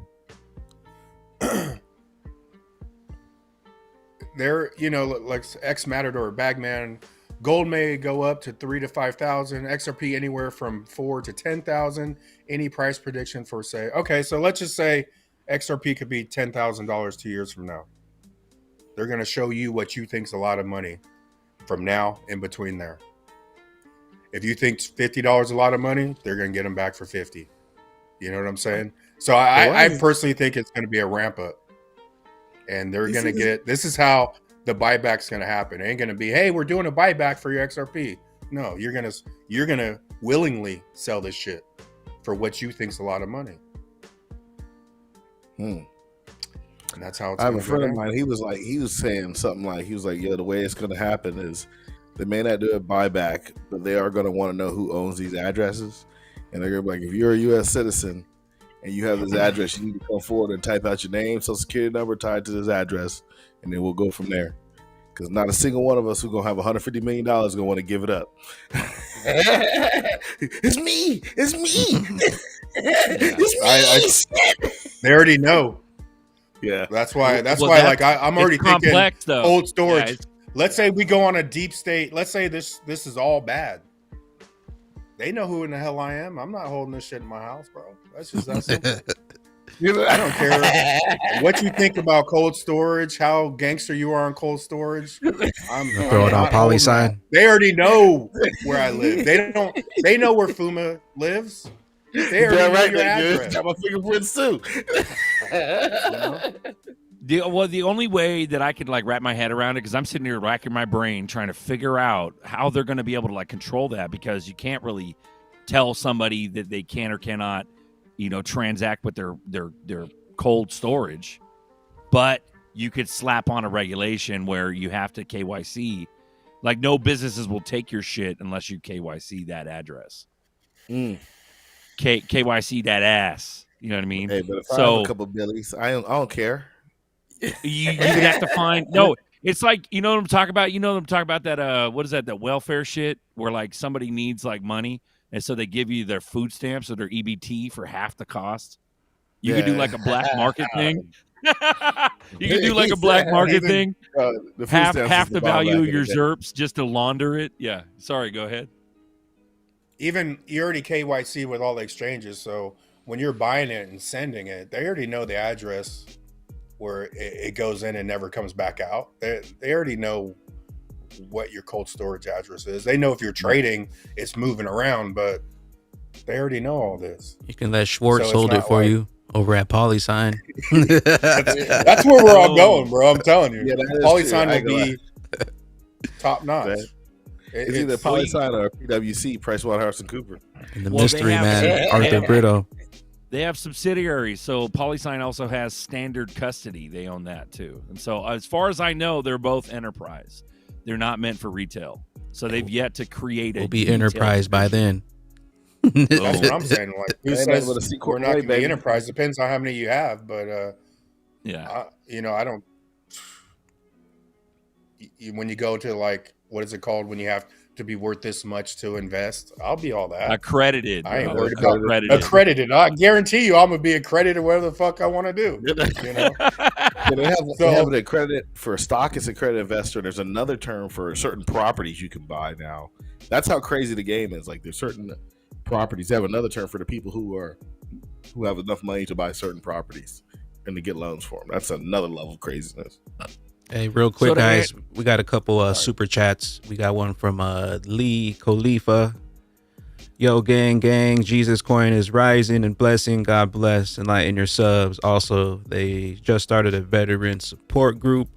There, like X Matador, Bagman, gold may go up to 3,000 to 5,000. XRP anywhere from 4,000 to 10,000. Any price prediction for say? Okay, so let's just say XRP could be $10,000 2 years from now. They're going to show you what you think's a lot of money from now in between there. If you think $50 is a lot of money, they're going to get them back for 50. You know what I'm saying? So I personally think it's going to be a ramp up, and they're going to get. This is how the buyback's going to happen. It ain't going to be, hey, we're doing a buyback for your XRP. No, you're gonna willingly sell this shit for what you think's a lot of money. And that's how it's. I have a friend of mine. He was saying something like, yeah, the way it's going to happen is they may not do a buyback, but they are going to want to know who owns these addresses. And they're going to be like, if you're a U.S. citizen and you have this address, you need to come forward and type out your name, social security number tied to this address, and then we'll go from there. Because not a single one of us who's going to have $150 million is going to want to give it up. It's me. It's me. It's me. They already know. Yeah. That's why like I'm already thinking though. Cold storage. Yeah, let's say we go on a deep state. Let's say this is all bad. They know who in the hell I am. I'm not holding this shit in my house, bro. That's just that simple. I don't care what you think about cold storage, how gangster you are on cold storage. I'm Throw it on poly sign. They already know where I live. They know where Fuma lives. They already know your address. Got my fingerprints too. The only way that I could like wrap my head around it, because I'm sitting here racking my brain trying to figure out how they're going to be able to like control that, because you can't really tell somebody that they can or cannot, transact with their cold storage, but you could slap on a regulation where you have to KYC. Like no businesses will take your shit unless you KYC that address. KYC that ass. You know what I mean? Hey, but if I have a couple of billies, I don't care. You have to find it's like what I'm talking about. I'm talking about that what is that welfare shit where like somebody needs like money and so they give you their food stamps or their EBT for half the cost. You could do like a black market thing. You could do like a black market thing. Half the value of your ZERPs just to launder it. Yeah. Sorry, go ahead. Even you already KYC with all the exchanges, so when you're buying it and sending it, they already know the address where it goes in and never comes back out. They already know what your cold storage address is. They know if you're trading, it's moving around, but they already know all this. You can let Schwartz hold it for you over at PolySign. That's where we're all going, bro. I'm telling you. Yeah, PolySign will be top notch. It's either PolySign or PwC, PricewaterhouseCoopers. And the mystery man, Arthur Brito. They have subsidiaries, so PolySign also has standard custody. They own that too. And so as far as I know, they're both enterprise. They're not meant for retail. So they've yet to create a... We'll be enterprise by then. That's what I'm saying. Like, who says we're not going to be enterprise? Depends on how many you have, but yeah, I don't... When you go to like, what is it called? When you have to be worth this much to invest, I'll be all that. Accredited. I ain't bro. worried about Accredited. accredited. I guarantee you, I'm gonna be accredited whatever the fuck I want to do. You know, Yeah, they have an accredited for a stock. It's accredited investor. There's another term for certain properties you can buy now. That's how crazy the game is. Like there's certain properties. They have another term for the people who have enough money to buy certain properties and to get loans for them. That's another level of craziness. Hey, real quick, So guys, we got a couple super chats. We got one from Lee Khalifa. Yo, gang, Jesus coin is rising and blessing. God bless. Enlighten your subs. Also, they just started a veteran support group.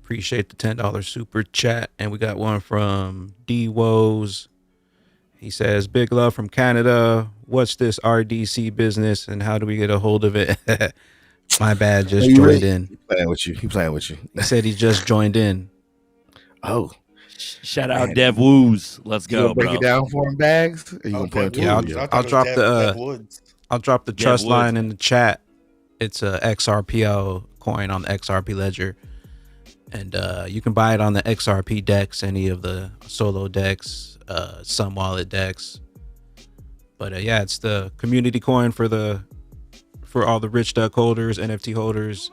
Appreciate the $10 super chat. And we got one from D Woes. He says, big love from Canada. What's this RDC business and how do we get a hold of it? My bad, just joined in. He playing with you. He said he just joined in. Oh. Shout out Dev Woos. Let's go, break bro. it down for him, Bags? Or you gonna play with Yeah, I'll drop I'll drop the Dev trust Woods. line in the chat. It's a XRPL coin on the XRP ledger. And you can buy it on the XRP decks, any of the solo decks, some wallet decks. But yeah, it's the community coin for all the rich duck holders, NFT holders,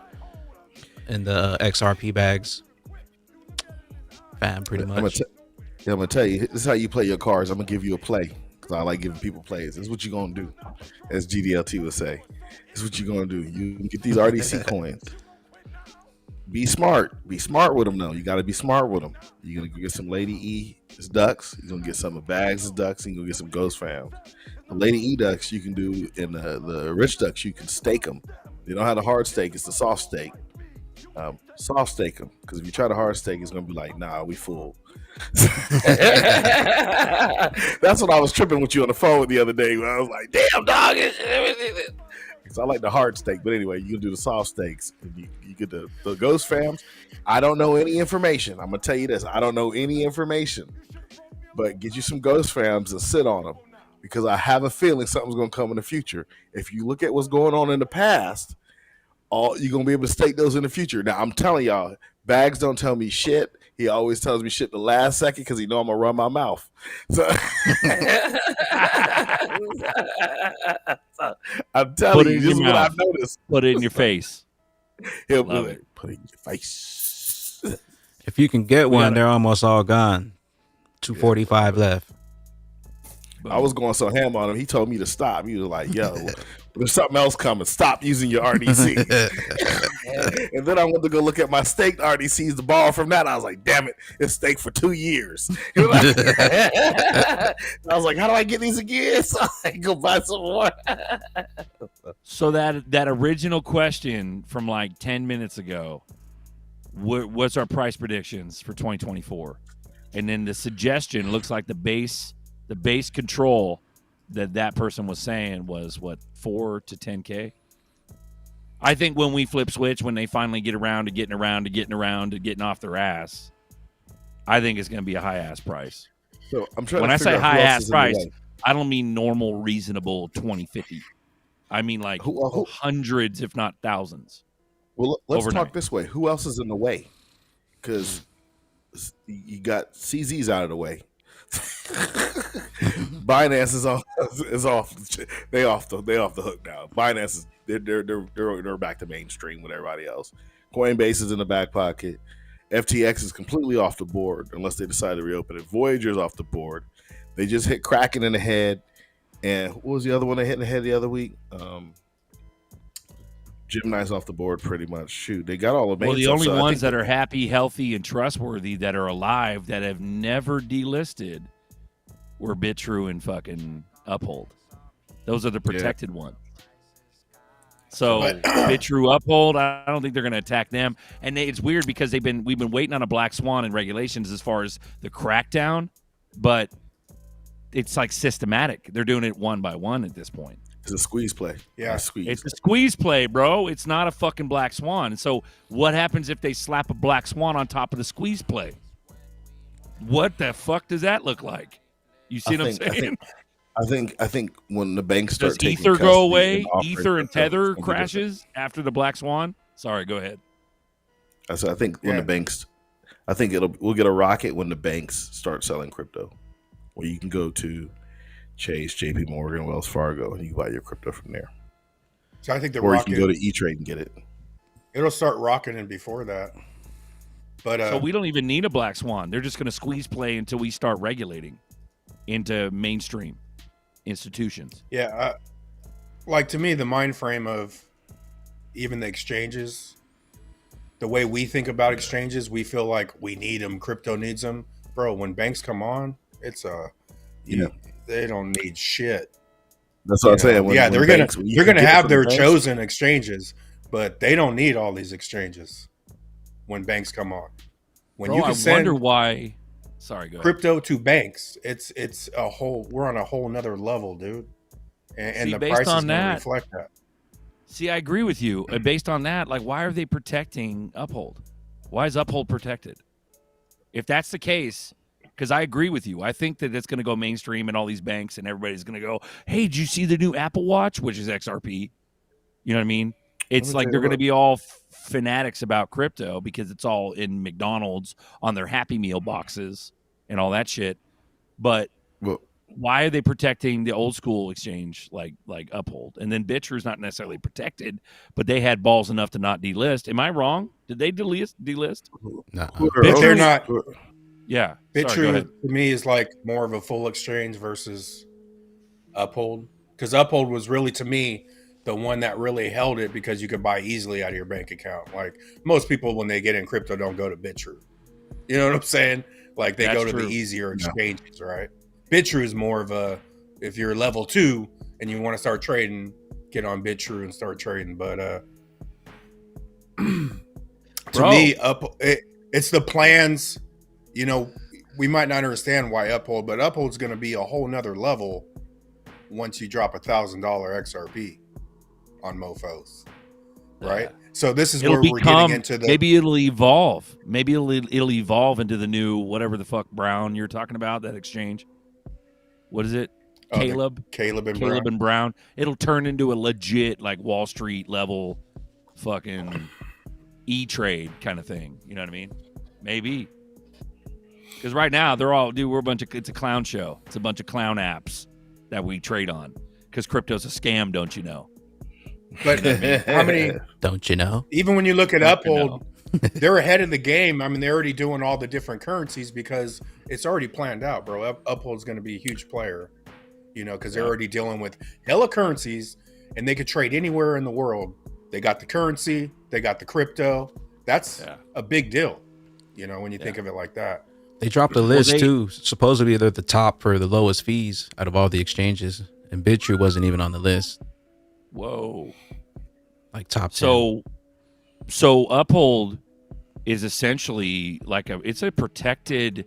and the XRP bags. Fam, pretty much. I'm gonna tell you, this is how you play your cards. I'm gonna give you a play because I like giving people plays. This is what you're gonna do, as GDLT would say. This is what you're gonna do. You get these RDC coins. Be smart. Be smart with them, though. You got to be smart with them. You're gonna get some Lady E ducks. You're gonna get some Bags ducks. And you're gonna get some Ghost Fams. The Lady E ducks you can do, and the rich ducks you can stake them. You don't have the hard stake; it's the soft stake. Soft stake them, because if you try to hard stake, it's gonna be like, nah, we full. That's what I was tripping with you on the phone the other day. When I was like, damn dog. So I like the hard stake, but anyway, you can do the soft stakes. You get the Ghost Fams. I don't know any information. I'm gonna tell you this: I don't know any information, but get you some Ghost Fams and sit on them, because I have a feeling something's gonna come in the future. If you look at what's going on in the past, you're gonna be able to stake those in the future. Now I'm telling y'all, Bags don't tell me shit. He always tells me shit the last second because he know I'm gonna run my mouth. So, I'm telling you, this is what I've noticed. Put it in your face. He'll put it in your face. If you can get one, they're almost all gone. 245 left. I was going so ham on him. He told me to stop. He was like, yo, there's something else coming. Stop using your RDC. And then I went to go look at my staked RDCs, the ball from that. I was like, damn it, it's staked for 2 years. I was like, how do I get these again? So I can go buy some more. So that original question from like 10 minutes ago, what's our price predictions for 2024? And then the suggestion looks like the base control that person was saying was what, 4 to 10K. I think when we flip switch, when they finally get around to getting off their ass, I think it's going to be a high ass price. So I'm trying. When I say high ass price, I don't mean normal, reasonable 2050. I mean like hundreds, if not thousands. Well, let's overnight. talk this way. Who else is in the way? Because you got CZ's out of the way. Binance is off. They off the hook now. Binance is they're back to mainstream with everybody else. Coinbase is in the back pocket. FTX is completely off the board unless they decide to reopen it. Voyager's off the board. They just hit Kraken in the head. And what was the other one they hit in the head the other week? Gemini's off the board pretty much. Shoot, they got all the main Well, the stuff, only so ones that are happy, healthy, and trustworthy that are alive that have never delisted were BitTrue and fucking Uphold. Those are the protected ones. So BitTrue, Uphold, I don't think they're going to attack them. And it's weird because we've been waiting on a black swan in regulations as far as the crackdown, but it's like systematic. They're doing it one by one at this point. It's a squeeze play. Yeah, It's a squeeze play, bro. It's not a fucking black swan. So what happens if they slap a black swan on top of the squeeze play? What the fuck does that look like? You see what I'm saying? I think when the banks start Does taking Ether go custody away? and offering Ether and themselves, Tether it's gonna be crashes after the black swan? Sorry, go ahead. different. So I think when the banks, I think we'll get a rocket when the banks start selling crypto, where you can go to Chase, JP Morgan, Wells Fargo, and you buy your crypto from there. So I think or you can go to E-Trade and get it. It'll start rocketing before that. But so we don't even need a black swan. They're just going to squeeze play until we start regulating into mainstream institutions. Yeah, like to me, the mind frame of even the exchanges, the way we think about exchanges, we feel like we need them. Crypto needs them, bro. When banks come on, it's they don't need shit. That's what I'm saying. They're gonna have their chosen exchanges, but they don't need all these exchanges when banks come on. When Bro, you can I send wonder why. Sorry, go ahead. crypto to banks, it's a whole. We're on a whole nother level, dude. And the price is going to reflect that. See, I agree with you. And based on that, like, why are they protecting Uphold? Why is Uphold protected? If that's the case, because I agree with you. I think that it's going to go mainstream and all these banks and everybody's going to go, hey, did you see the new Apple Watch, which is XRP? You know what I mean? It's like they're going to be all fanatics about crypto because it's all in McDonald's on their Happy Meal boxes and all that shit. But why are they protecting the old school exchange like Uphold? And then Bitru's not necessarily protected, but they had balls enough to not delist. Am I wrong? Did they delist? No. They're not. Yeah. Bitru to me is like more of a full exchange versus Uphold. Because Uphold was really, to me, the one that really held it because you could buy easily out of your bank account. Like most people, when they get in crypto, don't go to Bitru. You know what I'm saying? Like they go to the easier exchanges, right? Bitru is more of a, if you're level 2 and you want to start trading, get on Bitru and start trading. But to me, it's the plans. You know, we might not understand why Uphold, but Uphold's going to be a whole nother level once you drop $1,000 XRP on mofos, right? So this is where we're getting into the. Maybe it'll evolve. Maybe it'll evolve into the new whatever the fuck Brown you're talking about, that exchange. What is it? Caleb and Brown. It'll turn into a legit like Wall Street level fucking E-Trade kind of thing. You know what I mean? Maybe. Because right now it's a clown show. It's a bunch of clown apps that we trade on. Because crypto's a scam, don't you know? But how many? Don't you know? Even when you look at Uphold, they're ahead of the game. I mean, they're already doing all the different currencies because it's already planned out, bro. Uphold's going to be a huge player, you know, because they're already dealing with hella currencies and they could trade anywhere in the world. They got the currency, they got the crypto. That's a big deal, you know, when you think of it like that. They dropped a list too. Supposedly they're the top for the lowest fees out of all the exchanges, and Bitru wasn't even on the list. Whoa. Like top 10. So Uphold is essentially like it's a protected,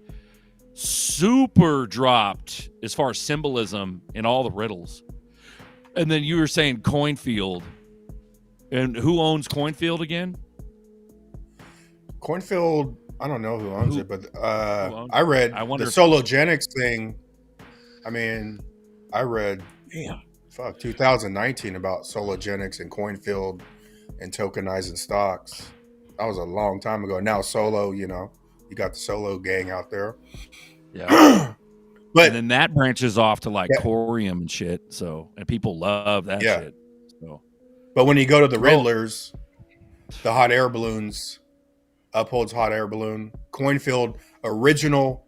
super dropped as far as symbolism in all the riddles. And then you were saying Coinfield. And who owns Coinfield again? Coinfield, I don't know who owns it, but I read the Sologenics thing. I mean, I read 2019 about Sologenics and Coinfield and tokenizing stocks. That was a long time ago. Now Solo, you know, you got the Solo gang out there. Yeah. But and then that branches off to like Corium and shit. So, and people love that shit. So, but when you go to the Riddlers, the hot air balloons, Uphold's hot air balloon, Coinfield original.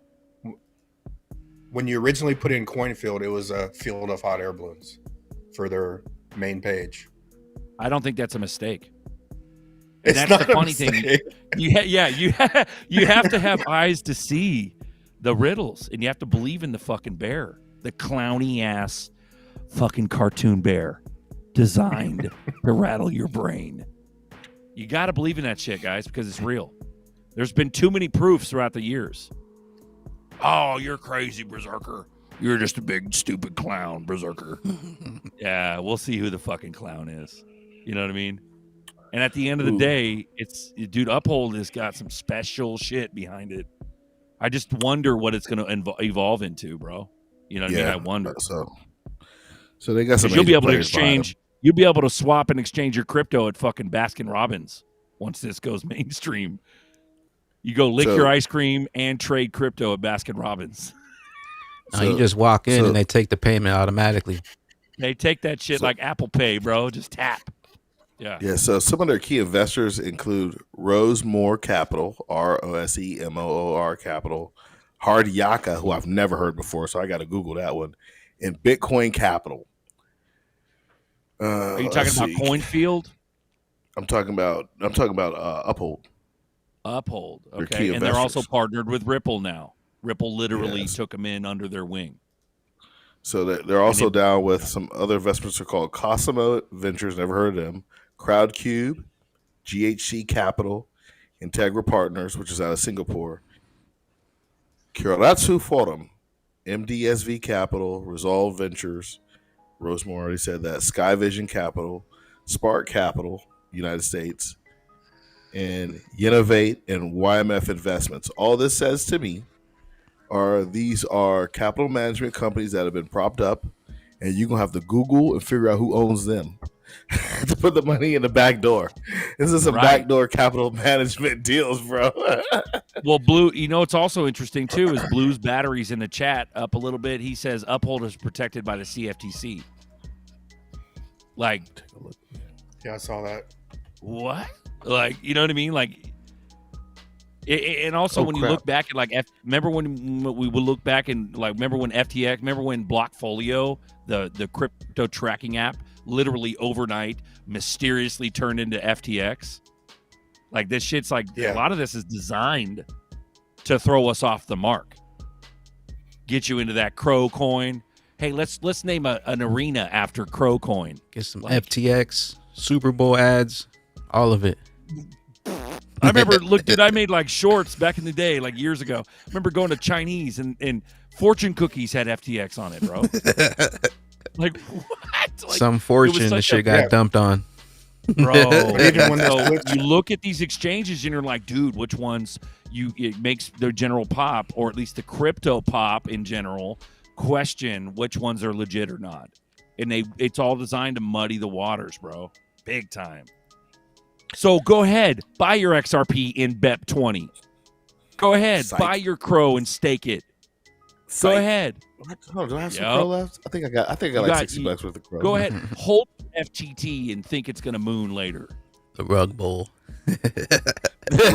When you originally put in Coinfield, it was a field of hot air balloons for their main page. I don't think that's a mistake. And that's the funny thing. You have to have eyes to see the riddles, and you have to believe in the fucking bear, the clowny ass fucking cartoon bear designed to rattle your brain. You got to believe in that shit, guys, because it's real. There's been too many proofs throughout the years. Oh, you're crazy, Berserker. You're just a big, stupid clown, Berserker. Yeah, we'll see who the fucking clown is. You know what I mean? And at the end of the day, dude, Uphold has got some special shit behind it. I just wonder what it's going to evolve into, bro. You know what I mean? I wonder. So they got some. You'll be able to exchange. You'll be able to swap and exchange your crypto at fucking Baskin Robbins once this goes mainstream. You go lick So- your ice cream and trade crypto at Baskin Robbins. No, you just walk in and they take the payment automatically. They take that shit like Apple Pay, bro. Just tap. Yeah. Yeah, so some of their key investors include Rosemore Capital, Rosemoor Capital, Hard Yaka, who I've never heard before, so I got to Google that one, and Bitcoin Capital. Are you talking about Coinfield? I'm talking about Uphold. Uphold. They're Okay. key And they're also investors. partnered with Ripple now. Ripple literally Yes. took them in under their wing. So they're also down with some other investments are called Cosimo Ventures, never heard of them, Crowdcube, GHC Capital, Integra Partners, which is out of Singapore, Kyoratsu Forum, MDSV Capital, Resolve Ventures, Rosemore already said that, Sky Vision Capital, Spark Capital, United States, and Innovate and YMF Investments. All this says to me these are capital management companies that have been propped up, and you're going to have to Google and figure out who owns them to put the money in the back door. This is some backdoor capital management deals, bro. Well, Blue, you know, it's also interesting, too, is Blue's batteries in the chat up a little bit. He says Uphold is protected by the CFTC. Like, Yeah, I saw that. what? Like, you know what I mean? Like, and also when you crap. look back at like, remember when we would look back and like, remember when FTX, remember when Blockfolio, the crypto tracking app, literally overnight mysteriously turned into FTX? Like this shit's like, a lot of this is designed to throw us off the mark, get you into that Crow coin. Hey, let's name an arena after Crow coin. Get some FTX, Super Bowl ads, all of it. I remember, dude, I made like shorts back in the day, like years ago. I remember going to Chinese and Fortune cookies had FTX on it, bro. Like, what? Like, some fortune the shit got dumped on. Bro, you look at these exchanges and you're like, dude, which ones it makes their general pop, or at least the crypto pop in general, question which ones are legit or not. And it's all designed to muddy the waters, bro. Big time. So go ahead, buy your XRP in BEP20. Go ahead, buy your Crow and stake it. Go ahead. Do I have some Crow left? I think I got like $60 worth of Crow. Go ahead, hold FTT and think it's gonna moon later. The rug bowl. The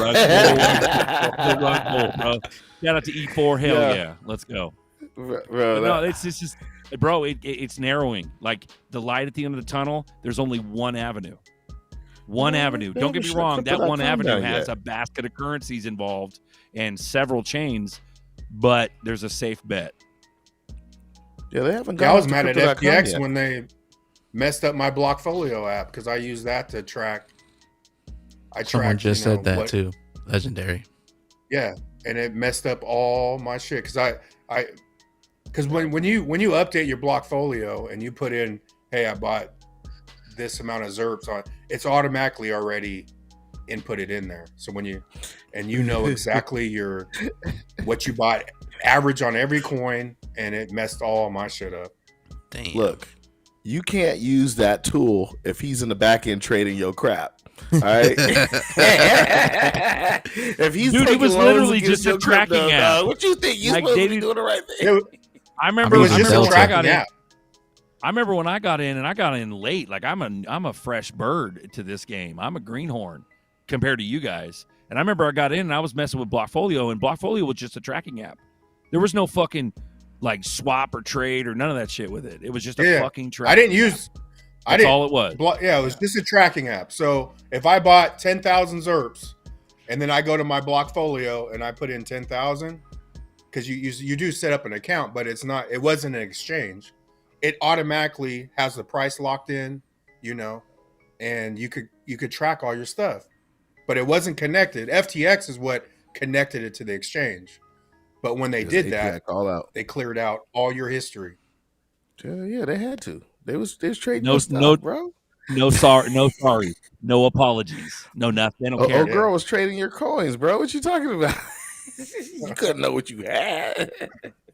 rug bowl, bro. Shout out to E4. Hell yeah. Let's go. Bro, no, it's just, bro. It's narrowing. Like the light at the end of the tunnel. There's only one avenue. One avenue. Don't get me wrong. That one avenue has a basket of currencies involved and several chains, but there's a safe bet. Yeah, they haven't. I was mad at FTX when they messed up my Blockfolio app because I use that to track. Someone just said that too. Legendary. Yeah, and it messed up all my shit because when you update your Blockfolio and you put in, hey, I bought this amount of ZERPs on, it's automatically already inputted in there. So when you know exactly what you bought average on every coin, and it messed all my shit up. Damn. Look, you can't use that tool if he's in the back end trading your crap. All right. If he's Dude, it was literally just a tracking app. What you think? You Like, supposed to be doing the right thing? I remember. It was just a tracking app. I remember when I got in, and I got in late. Like I'm a fresh bird to this game. I'm a greenhorn compared to you guys. And I remember I got in and I was messing with Blockfolio, and Blockfolio was just a tracking app. There was no fucking like swap or trade or none of that shit with it. It was just a fucking tracking I didn't app. use. That's all it was. Yeah, it was just a tracking app. So if I bought 10,000 ZERPs, and then I go to my Blockfolio and I put in 10,000, because you do set up an account, but it wasn't an exchange. It automatically has the price locked in, and you could track all your stuff, but it wasn't connected. FTX is what connected it to the exchange. But when they did that, they cleared out all your history. Yeah, they had to. They was trading bro. No sorry, no apologies, no nothing. They don't care. Girl was trading your coins, bro. What you talking about? You couldn't know what you had.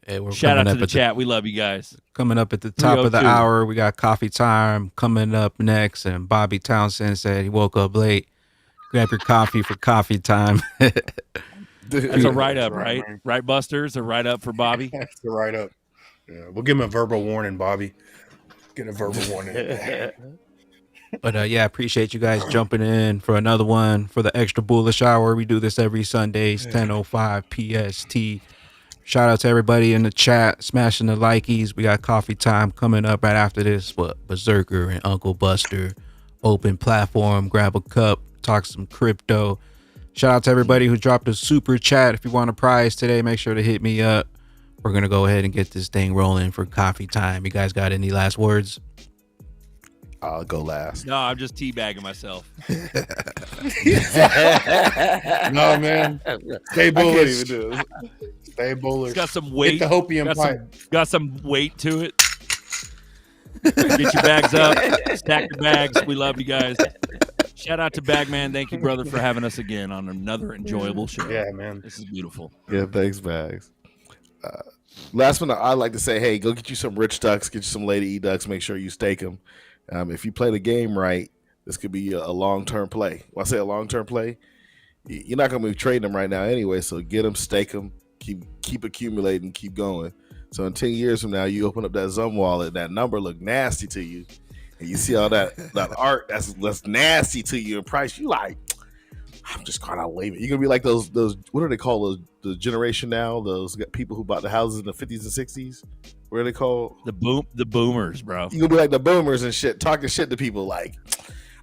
Hey, we're Shout out to the chat. We love you guys. Coming up at the top of the hour, we got coffee time coming up next, and Bobby Townsend said he woke up late. Grab your coffee for coffee time. That's a write up, That's right, right? man. Right, Busters? A write up for Bobby? That's the write up. Yeah, we'll give him a verbal warning, Bobby. Get a verbal warning. But yeah, I appreciate you guys jumping in for another one for the Extra Bullish Hour. We do this every Sundays, 10:05 PST. Shout out to everybody in the chat, smashing the likies. We got coffee time coming up right after this. What Berserker and Uncle Buster, open platform, grab a cup, talk some crypto. Shout out to everybody who dropped a super chat. If you want a prize today, make sure to hit me up. We're gonna go ahead and get this thing rolling for coffee time. You guys got any last words? I'll go last. No, I'm just teabagging myself. No, man. Stay bullish. Stay bullish. It's got some weight. Get the hopium pipe. Got some weight to it. Get your bags up. Stack your bags. We love you guys. Shout out to Bagman. Thank you, brother, for having us again on another enjoyable show. Yeah, man. This is beautiful. Yeah, thanks, Bags. Last one, I'd like to say, hey, go get you some rich ducks, get you some Lady E ducks. Make sure you stake them. If you play the game right, this could be a long-term play. When I say a long-term play, you're not going to be trading them right now anyway, so get them, stake them, keep accumulating, keep going. So in 10 years from now, you open up that Zum wallet, that number look nasty to you, and you see all that art that's nasty to you in price, you like, I'm just going to leave it. You're going to be like those what are they called, the generation now, those people who bought the houses in the 50s and 60s? What are they called? The boomers, bro. You're going to be like the boomers and shit, talking shit to people like,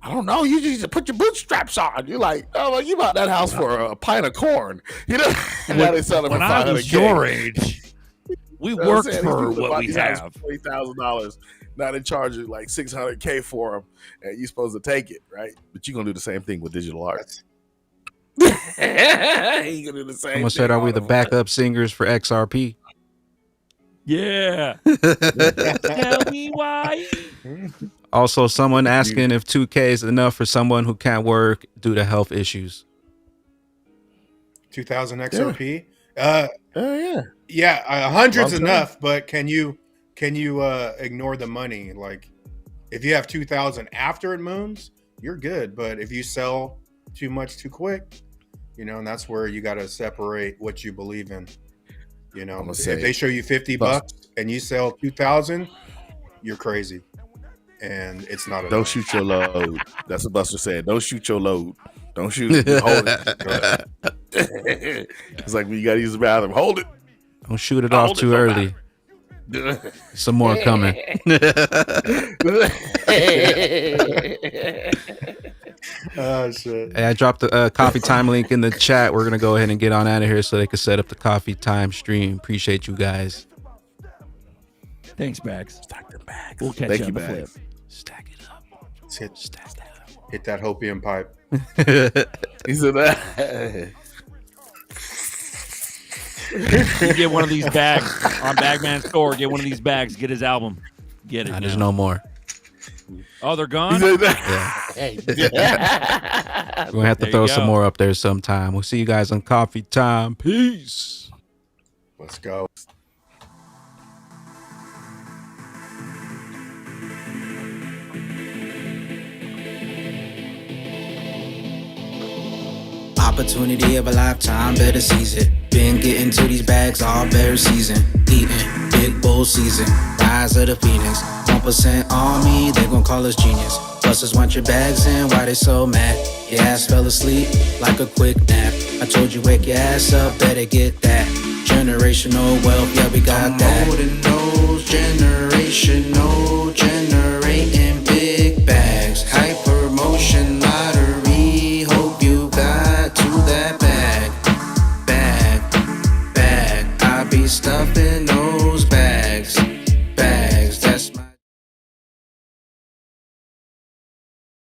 I don't know, you just put your bootstraps on. You're like, oh, well, you bought that house for a pint of corn. You know, now they sell it for when I was your $500K. age, we worked for what we have. $20,000. Now they charge you like $600K for them, and you're supposed to take it, right? But you're gonna do the same thing with digital art. You're gonna do the same. Someone said, "Are we the backup singers for XRP?" Yeah. Tell me why. Also, someone asking if 2K is enough for someone who can't work due to health issues. 2000 XRP. Oh yeah. Yeah, 100's Long enough, but can you ignore the money? Like, if you have 2000 after it moons, you're good. But if you sell too much too quick, and that's where you got to separate what you believe in. If they show you $50 and you sell 2000, you're crazy, and it's not. Don't shoot your load. That's what Buster said. Don't shoot your load. Don't shoot it. Hold it. It's like when you got to use the bathroom. Hold it. Don't shoot it off too early. Some more coming. Oh shit! Hey, I dropped the coffee time link in the chat. We're gonna go ahead and get on out of here so they can set up the coffee time stream. Appreciate you guys. Thanks, Bags. Stack the bags. We'll catch Thank you you, on the Bags. flip. Stack it up. Stack it up. Hit that hopium pipe. He said that. You get one of these bags on Bagman's store. Get one of these bags. Get his album. Get it. There's now. no more. Oh, they're gone? We're gonna have to There throw you some go. more up there sometime. We'll see you guys on coffee time. Peace. Let's go. Opportunity of a lifetime, better seize it. Been getting to these bags all bear season. Eating, big bull season. Rise of the phoenix. 1% on me, they gon' call us genius. Busters want your bags in, why they so mad? Your ass fell asleep like a quick nap. I told you wake your ass up, better get that. Generational wealth, yeah we got that. I'm holding those generational, generating